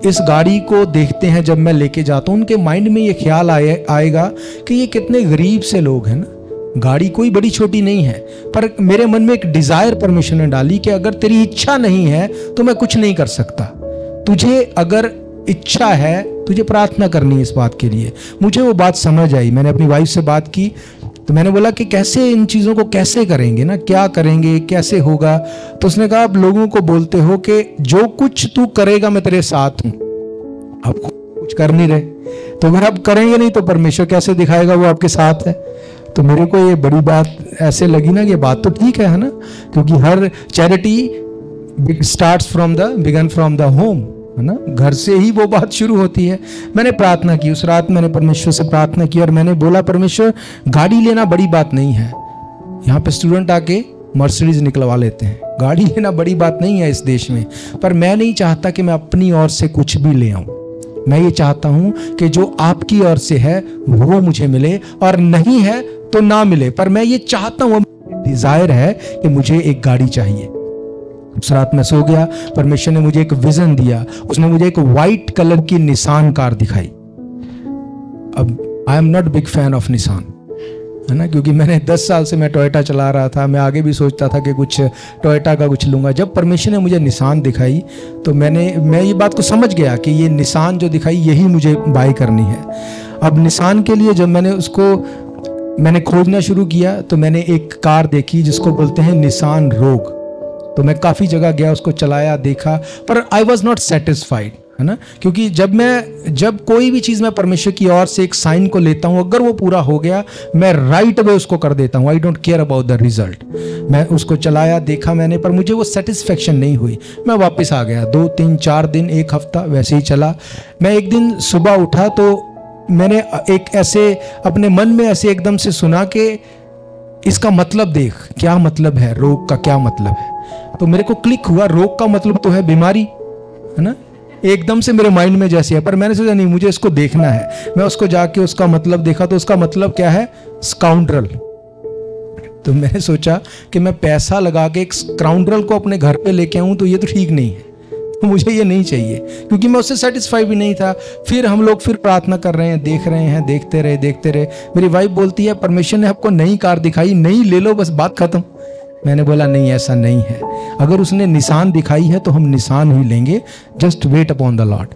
A: इस गाड़ी को देखते हैं, जब मैं लेके जाता हूँ, उनके माइंड में ये ख्याल आएगा कि ये कितने गरीब से लोग हैं ना। गाड़ी कोई बड़ी छोटी नहीं है, पर मेरे मन में एक डिजायर परमेश्वर ने डाली कि अगर तेरी इच्छा नहीं है तो मैं कुछ नहीं कर सकता। तुझे अगर इच्छा है, तुझे प्रार्थना करनी है इस बात के लिए। मुझे वो बात समझ आई। मैंने अपनी वाइफ से बात की, तो मैंने बोला कि कैसे इन चीज़ों को कैसे करेंगे ना, क्या करेंगे, कैसे होगा? तो उसने कहा आप लोगों को बोलते हो कि जो कुछ तू करेगा मैं तेरे साथ हूँ, आप कुछ कर नहीं रहे, तो अगर आप करेंगे नहीं तो परमेश्वर कैसे दिखाएगा वो आपके साथ है? तो मेरे को ये बड़ी बात ऐसे लगी ना, ये बात तो ठीक है ना, क्योंकि हर charity begin from the home, है ना, घर से ही वो बात शुरू होती है। मैंने प्रार्थना की, उस रात मैंने परमेश्वर से प्रार्थना की और मैंने बोला परमेश्वर गाड़ी लेना बड़ी बात नहीं है। यहाँ पे स्टूडेंट आके मर्सिडीज निकलवा लेते हैं, गाड़ी लेना बड़ी बात नहीं है इस देश में। पर मैं नहीं चाहता कि मैं अपनी ओर से कुछ भी ले आऊं। मैं ये चाहता हूं कि जो आपकी ओर से है वो मुझे मिले, और नहीं है तो ना मिले, पर मैं ये चाहता हूं, डिजायर है कि मुझे एक गाड़ी चाहिए। उस रात मैं सो गया, परमेश्वर ने मुझे एक विजन दिया। उसने मुझे एक वाइट कलर की निसान कार दिखाई। अब I am not big fan of Nissan, है ना, क्योंकि मैंने 10 साल से मैं टोयोटा चला रहा था। मैं आगे भी सोचता था कि कुछ टोयोटा का कुछ लूँगा। जब परमेश्वर ने मुझे निसान दिखाई तो मैं ये बात को समझ गया कि ये निसान जो दिखाई यही मुझे बाय करनी है। अब निसान के लिए जब मैंने खोजना शुरू किया तो मैंने एक कार देखी जिसको बोलते हैं निसान रोग। तो मैं काफ़ी जगह गया, उसको चलाया, देखा, पर आई वॉज नॉट सेटिस्फाइड, है ना, क्योंकि जब कोई भी चीज़ मैं परमेश्वर की ओर से एक साइन को लेता हूँ, अगर वो पूरा हो गया मैं राइट अवे उसको कर देता हूँ। I don't care about the result. मैं उसको चलाया, देखा मैंने, पर मुझे वो सेटिस्फेक्शन नहीं हुई। मैं वापस आ गया। 2 3 4 दिन, 1 हफ्ता वैसे ही चला। मैं एक दिन सुबह उठा तो मैंने एक ऐसे अपने मन में ऐसे एकदम से सुना कि इसका मतलब देख, क्या मतलब है रोग का, क्या मतलब है। तो मेरे को क्लिक हुआ, रोग का मतलब तो है बीमारी, है ना, एकदम से मेरे माइंड में जैसे है। पर मैंने सोचा नहीं, मुझे इसको देखना है। मैं उसको जाके उसका मतलब देखा तो उसका मतलब क्या है, स्काउंड्रल। तो मैंने सोचा कि मैं पैसा लगा के एक स्काउंड्रल को अपने घर पे लेके आऊं तो ये तो ठीक नहीं है, तो मुझे ये नहीं चाहिए, क्योंकि मैं उससे सेटिस्फाई भी नहीं था। फिर हम लोग फिर प्रार्थना कर रहे हैं, देख रहे हैं, देखते रहे। मेरी वाइफ बोलती है परमेश्वर ने आपको नई कार दिखाई, नई ले लो, बस बात खत्म। मैंने बोला नहीं, ऐसा नहीं है। अगर उसने निशान दिखाई है तो हम निशान ही लेंगे, just weight upon the Lord.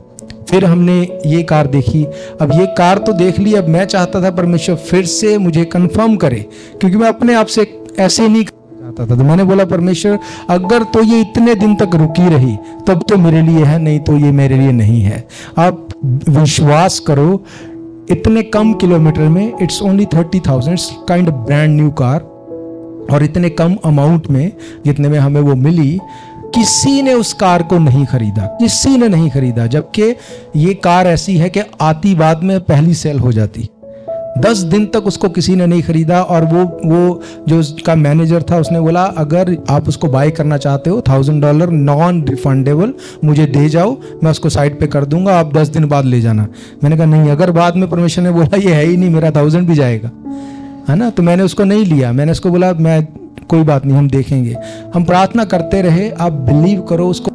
A: फिर हमने ये कार देखी। अब ये कार तो देख ली, अब मैं चाहता था परमेश्वर फिर से मुझे कंफर्म करे, क्योंकि मैं अपने आप से ऐसे नहीं चाहता था। तो मैंने बोला परमेश्वर अगर तो ये इतने दिन तक रुकी रही तब तो मेरे लिए है, नहीं तो ये मेरे लिए नहीं है। आप विश्वास करो, इतने कम किलोमीटर में, it's only 30,000, it's kind of brand new car, और इतने कम अमाउंट में जितने में हमें वो मिली, किसी ने उस कार को नहीं खरीदा, किसी ने नहीं खरीदा। जबकि ये कार ऐसी है कि आती बाद में पहली सेल हो जाती। 10 दिन तक उसको किसी ने नहीं खरीदा। और वो जो उसका मैनेजर था उसने बोला अगर आप उसको बाय करना चाहते हो $1,000 नॉन रिफंडेबल मुझे दे जाओ, मैं उसको साइड पे कर दूंगा, आप 10 दिन बाद ले जाना। मैंने कहा नहीं, अगर बाद में परमेश्वर ने बोला ये है ही नहीं, मेरा 1000 भी जाएगा, है ना। तो मैंने उसको नहीं लिया। मैंने उसको बोला मैं कोई बात नहीं, हम देखेंगे। हम प्रार्थना करते रहे। आप बिलीव करो, उसको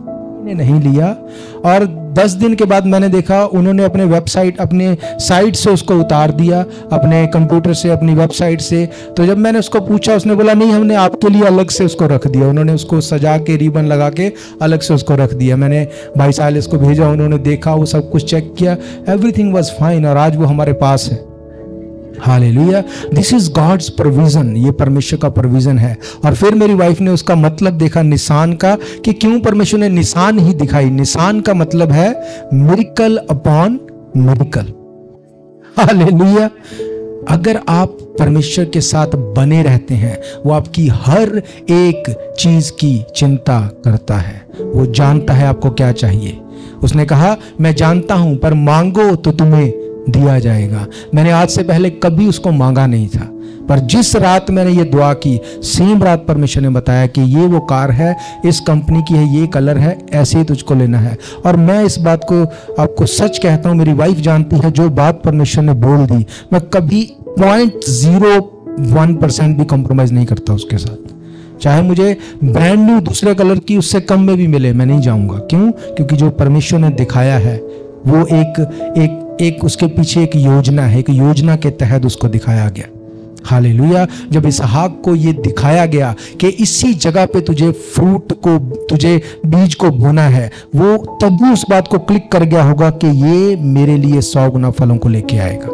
A: नहीं लिया। और 10 दिन के बाद मैंने देखा उन्होंने अपने वेबसाइट, अपने साइट से उसको उतार दिया, अपने कंप्यूटर से, अपनी वेबसाइट से। तो जब मैंने उसको पूछा, उसने बोला नहीं, हमने आपके लिए अलग से उसको रख दिया। उन्होंने उसको सजा के, रिबन लगा के अलग से उसको रख दिया। मैंने भाई साइलेस को भेजा, उन्होंने देखा, वो सब कुछ चेक किया, एवरीथिंग वाज फाइन, और आज वो हमारे पास है। Hallelujah, this is God's provision, ये परमेश्वर का प्रोविजन है। और फिर मेरी वाइफ ने उसका मतलब देखा निशान का, कि क्यों परमेश्वर ने निशान ही दिखाई। निशान का मतलब है मिरेकल अपॉन मिरेकल। हालेलुया, अगर आप परमेश्वर के साथ बने रहते हैं, वो आपकी हर एक चीज की चिंता करता है, वो जानता है आपको क्या चाहिए। उसने कहा मैं जानता हूं, पर मांगो तो तुम्हें दिया जाएगा। मैंने आज से पहले कभी उसको मांगा नहीं था, पर जिस रात मैंने ये दुआ की, सेम रात परमेश्वर ने बताया कि ये वो कार है, इस कंपनी की है, ये कलर है, ऐसे ही तुझको लेना है। और मैं इस बात को आपको सच कहता हूँ, मेरी वाइफ जानती है, जो बात परमेश्वर ने बोल दी, मैं कभी 0.01% भी कॉम्प्रोमाइज नहीं करता उसके साथ। चाहे मुझे ब्रांड न्यू दूसरे कलर की उससे कम में भी मिले, मैं नहीं जाऊंगा। क्यों? क्योंकि जो परमेश्वर ने दिखाया है वो एक उसके पीछे एक योजना है, एक योजना के तहत उसको दिखाया गया। हालेलुया, जब इसहाक को ये दिखाया गया कि इसी जगह पे तुझे तुझे बीज को बोना है, वो तभी उस बात को क्लिक कर गया होगा कि ये मेरे लिए 100 गुना फलों को लेके आएगा।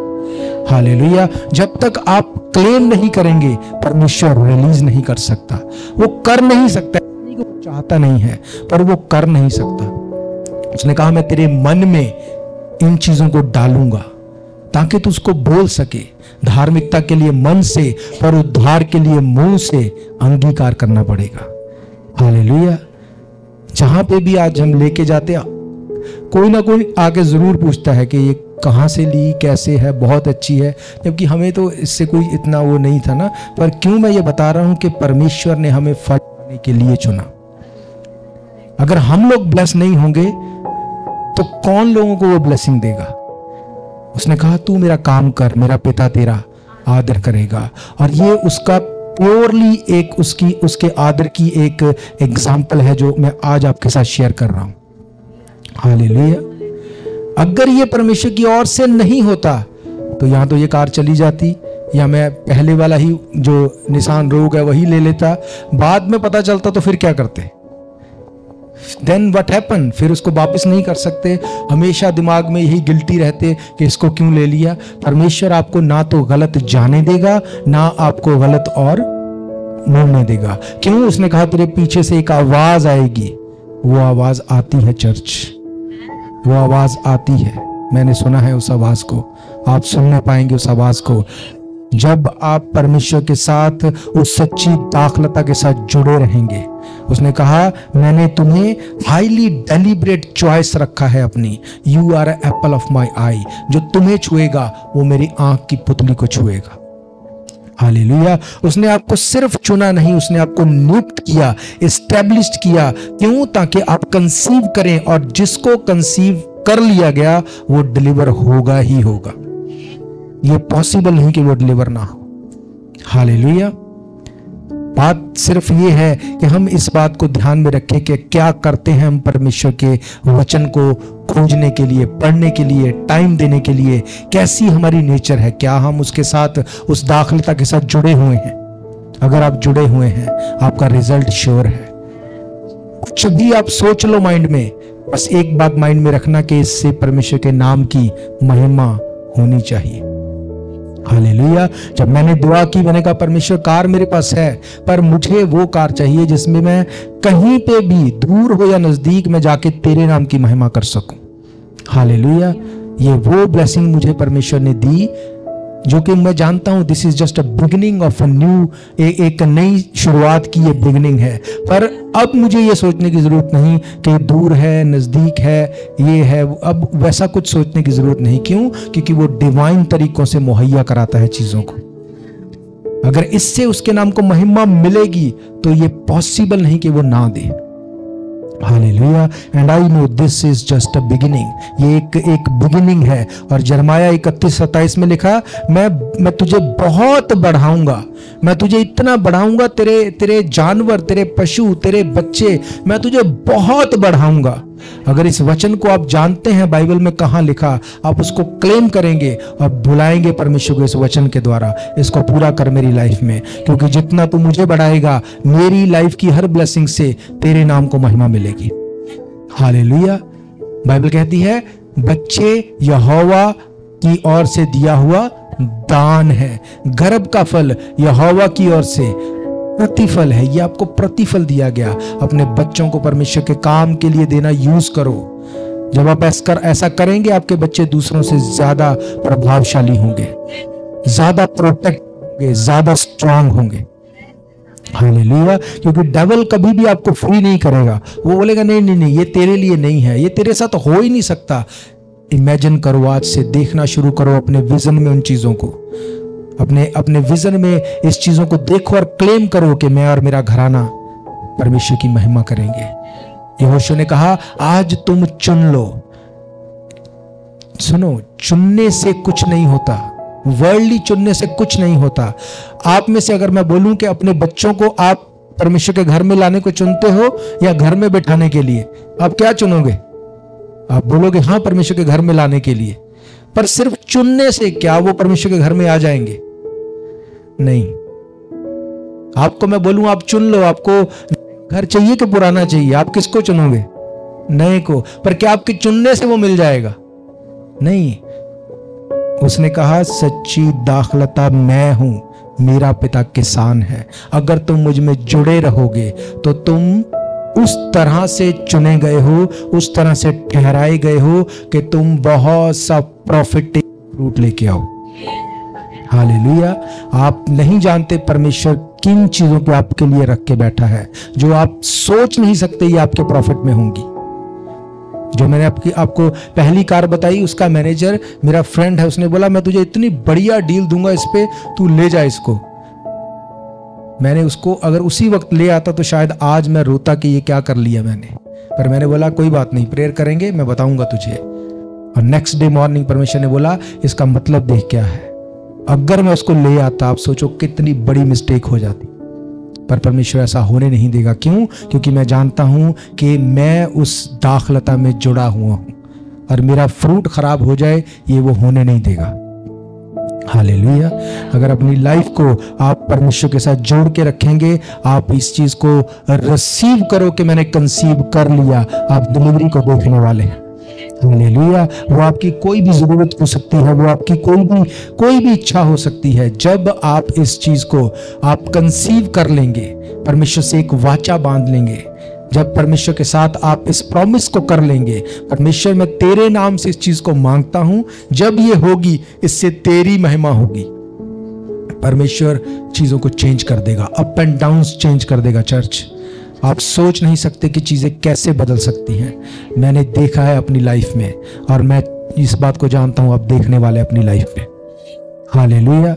A: हालेलुया, जब तक आप क्लेम नहीं करेंगे, परमेश्वर रिलीज नहीं कर सकता। वो कर नहीं सकता, वो चाहता नहीं है, पर वो कर नहीं सकता। उसने कहा मैं तेरे मन में इन चीजों को डालूंगा ताकि तू उसको बोल सके। धार्मिकता के लिए मन से, पर उद्धार के लिए मुंह से अंगीकार करना पड़ेगा। हालेलुया, जहां पे भी आज हम लेके जाते, कोई ना कोई आके जरूर पूछता है कि ये कहां से ली, कैसे है, बहुत अच्छी है, जबकि हमें तो इससे कोई इतना वो नहीं था ना। पर क्यों मैं ये बता रहा हूं कि परमेश्वर ने हमें फल पाने के लिए चुना। अगर हम लोग ब्लेस नहीं होंगे तो कौन लोगों को वो ब्लेसिंग देगा? उसने कहा तू मेरा काम कर, मेरा पिता तेरा आदर करेगा। और ये उसका प्योरली एक उसके आदर की एक एग्जाम्पल है जो मैं आज आपके साथ शेयर कर रहा हूं। हालेलुया, अगर ये परमेश्वर की ओर से नहीं होता तो यहां तो ये कार चली जाती, या मैं पहले वाला ही जो निशान रोग है वही ले लेता। बाद में पता चलता तो फिर क्या करते? Then what happen? फिर उसको वापस नहीं कर सकते। हमेशा दिमाग में यही गिल्टी रहते कि इसको क्यों ले लिया। परमेश्वर आपको ना तो गलत जाने देगा, ना आपको गलत और मोड़ने देगा। क्यों? उसने कहा तेरे पीछे से एक आवाज आएगी। वो आवाज आती है चर्च, वो आवाज आती है। मैंने सुना है उस आवाज को, आप सुनने पाएंगे उस आवाज को जब आप परमेश्वर के साथ उस सच्ची दाखलता के साथ जुड़े रहेंगे। उसने कहा मैंने तुम्हें हाईली डेलिब्रेट चॉइस रखा है अपनी। You are apple of my eye. जो तुम्हें छुएगा वो मेरी आंख की पुतली को छुएगा। हालेलुया, उसने आपको सिर्फ चुना नहीं, उसने आपको नियुक्त किया, एस्टेब्लिश्ड किया। क्यों? ताकि आप कंसीव करें, और जिसको कंसीव कर लिया गया वो डिलीवर होगा ही होगा। ये पॉसिबल नहीं कि वो डिलीवर ना हो। हालेलुया, बात सिर्फ ये है कि हम इस बात को ध्यान में रखें कि क्या करते हैं हम परमेश्वर के वचन को खोजने के लिए, पढ़ने के लिए, टाइम देने के लिए। कैसी हमारी नेचर है, क्या हम उसके साथ, उस दाखलता के साथ जुड़े हुए हैं। अगर आप जुड़े हुए हैं आपका रिजल्ट श्योर है। कुछ भी आप सोच लो माइंड में, बस एक बात माइंड में रखना कि इससे परमेश्वर के नाम की महिमा होनी चाहिए। हालेलुया। जब मैंने दुआ की, मैंने कहा परमेश्वर कार मेरे पास है, पर मुझे वो कार चाहिए जिसमें मैं कहीं पे भी दूर हो या नजदीक में जाके तेरे नाम की महिमा कर सकूं। हालेलुया। ये वो ब्लेसिंग मुझे परमेश्वर ने दी जो कि मैं जानता हूं this is just a beginning of a new, एक नई शुरुआत की ये बिगिनिंग है। पर अब मुझे ये सोचने की जरूरत नहीं कि दूर है नजदीक है ये है, अब वैसा कुछ सोचने की जरूरत नहीं। क्यों? क्योंकि वो डिवाइन तरीकों से मुहैया कराता है चीजों को। अगर इससे उसके नाम को महिमा मिलेगी तो ये पॉसिबल नहीं कि वो ना दे। Hallelujah. And I know this is just a beginning. ये एक बिगिनिंग है। और यिर्मयाह 31:27 में लिखा, मैं तुझे बहुत बढ़ाऊंगा, मैं तुझे इतना बढ़ाऊंगा, तेरे जानवर, तेरे पशु, तेरे बच्चे, मैं तुझे बहुत बढ़ाऊंगा। अगर इस वचन को आप जानते हैं बाइबल में कहां लिखा, आप उसको क्लेम करेंगे और बुलाएंगे परमेश्वर को इस वचन के द्वारा, इसको पूरा कर मेरी लाइफ में। क्योंकि जितना तू मुझे बढ़ाएगा, मेरी लाइफ की हर ब्लेसिंग से तेरे नाम को महिमा मिलेगी। हालेलुया। बाइबल कहती है बच्चे यहोवा की ओर से दिया हुआ दान है, गर्भ का फल यहोवा की ओर से प्रतिफल है। ये आपको प्रतिफल दिया गया। अपने बच्चों को परमेश्वर के काम के लिए देना यूज करो। जब आप ऐसा करेंगे, आपके बच्चे दूसरों से ज्यादा प्रभावशाली होंगे, ज्यादा प्रोटेक्ट होंगे, ज्यादा स्ट्रांग होंगे। हालेलुया। क्योंकि डेविल कभी भी आपको फ्री नहीं करेगा। वो बोलेगा नहीं नहीं नहीं, ये तेरे लिए नहीं है, ये तेरे साथ हो ही नहीं सकता। इमेजिन करो, आज से देखना शुरू करो अपने विजन में उन चीजों को, अपने विजन में इस चीजों को देखो और क्लेम करो कि मैं और मेरा घराना परमेश्वर की महिमा करेंगे। यहोशू ने कहा आज तुम चुन लो। सुनो, चुनने से कुछ नहीं होता, वर्ल्डली चुनने से कुछ नहीं होता। आप में से अगर मैं बोलूं कि अपने बच्चों को आप परमेश्वर के घर में लाने को चुनते हो या घर में बैठाने के लिए, आप क्या चुनोगे? आप बोलोगे हाँ परमेश्वर के घर में लाने के लिए। पर सिर्फ चुनने से क्या वो परमेश्वर के घर में आ जाएंगे? नहीं। आपको मैं बोलूं आप चुन लो, आपको घर चाहिए कि पुराना चाहिए, आप किसको चुनोगे? नए को। पर क्या आपके चुनने से वो मिल जाएगा? नहीं। उसने कहा सच्ची दाखलता मैं हूं, मेरा पिता किसान है। अगर तुम मुझ में जुड़े रहोगे तो तुम उस तरह से चुने गए हो, उस तरह से ठहराए गए हो कि तुम बहुत सा प्रॉफिटिंग फ्रूट लेके आओ। हालेलुया। आप नहीं जानते परमेश्वर किन चीजों को आपके लिए रख के बैठा है जो आप सोच नहीं सकते ये आपके प्रॉफिट में होंगी। जो मैंने आपको पहली कार बताई, उसका मैनेजर मेरा फ्रेंड है, उसने बोला मैं तुझे इतनी बढ़िया डील दूंगा इस पे, तू ले जा इसको। मैंने उसको अगर उसी वक्त ले आता तो शायद आज मैं रोता कि ये क्या कर लिया मैंने। पर मैंने बोला कोई बात नहीं, प्रेयर करेंगे, मैं बताऊंगा तुझे। और नेक्स्ट डे मॉर्निंग परमेश्वर ने बोला इसका मतलब देख क्या है। अगर मैं उसको ले आता, आप सोचो कितनी बड़ी मिस्टेक हो जाती। पर परमेश्वर ऐसा होने नहीं देगा। क्यों? क्योंकि मैं जानता हूं कि मैं उस दाखलता में जुड़ा हुआ हूं और मेरा फ्रूट खराब हो जाए ये वो होने नहीं देगा। हालेलुया। अगर अपनी लाइफ को आप परमेश्वर के साथ जोड़ के रखेंगे, आप इस चीज को रिसीव करो कि मैंने कंसीव कर लिया, आप डिलीवरी को देखने वाले हैं। हालेलुया। वो आपकी कोई भी जरूरत हो सकती है, वो आपकी कोई भी इच्छा हो सकती है। जब आप इस चीज को आप कंसीव कर लेंगे, परमेश्वर से एक वाचा बांध लेंगे, जब परमेश्वर के साथ आप इस प्रॉमिस को कर लेंगे, परमेश्वर मैं तेरे नाम से इस चीज को मांगता हूं, जब ये होगी इससे तेरी महिमा होगी, परमेश्वर चीजों को चेंज कर देगा, अप एंड डाउन चेंज कर देगा। चर्च, आप सोच नहीं सकते कि चीजें कैसे बदल सकती हैं। मैंने देखा है अपनी लाइफ में और मैं इस बात को जानता हूं आप देखने वाले अपनी लाइफ में। हालेलुया।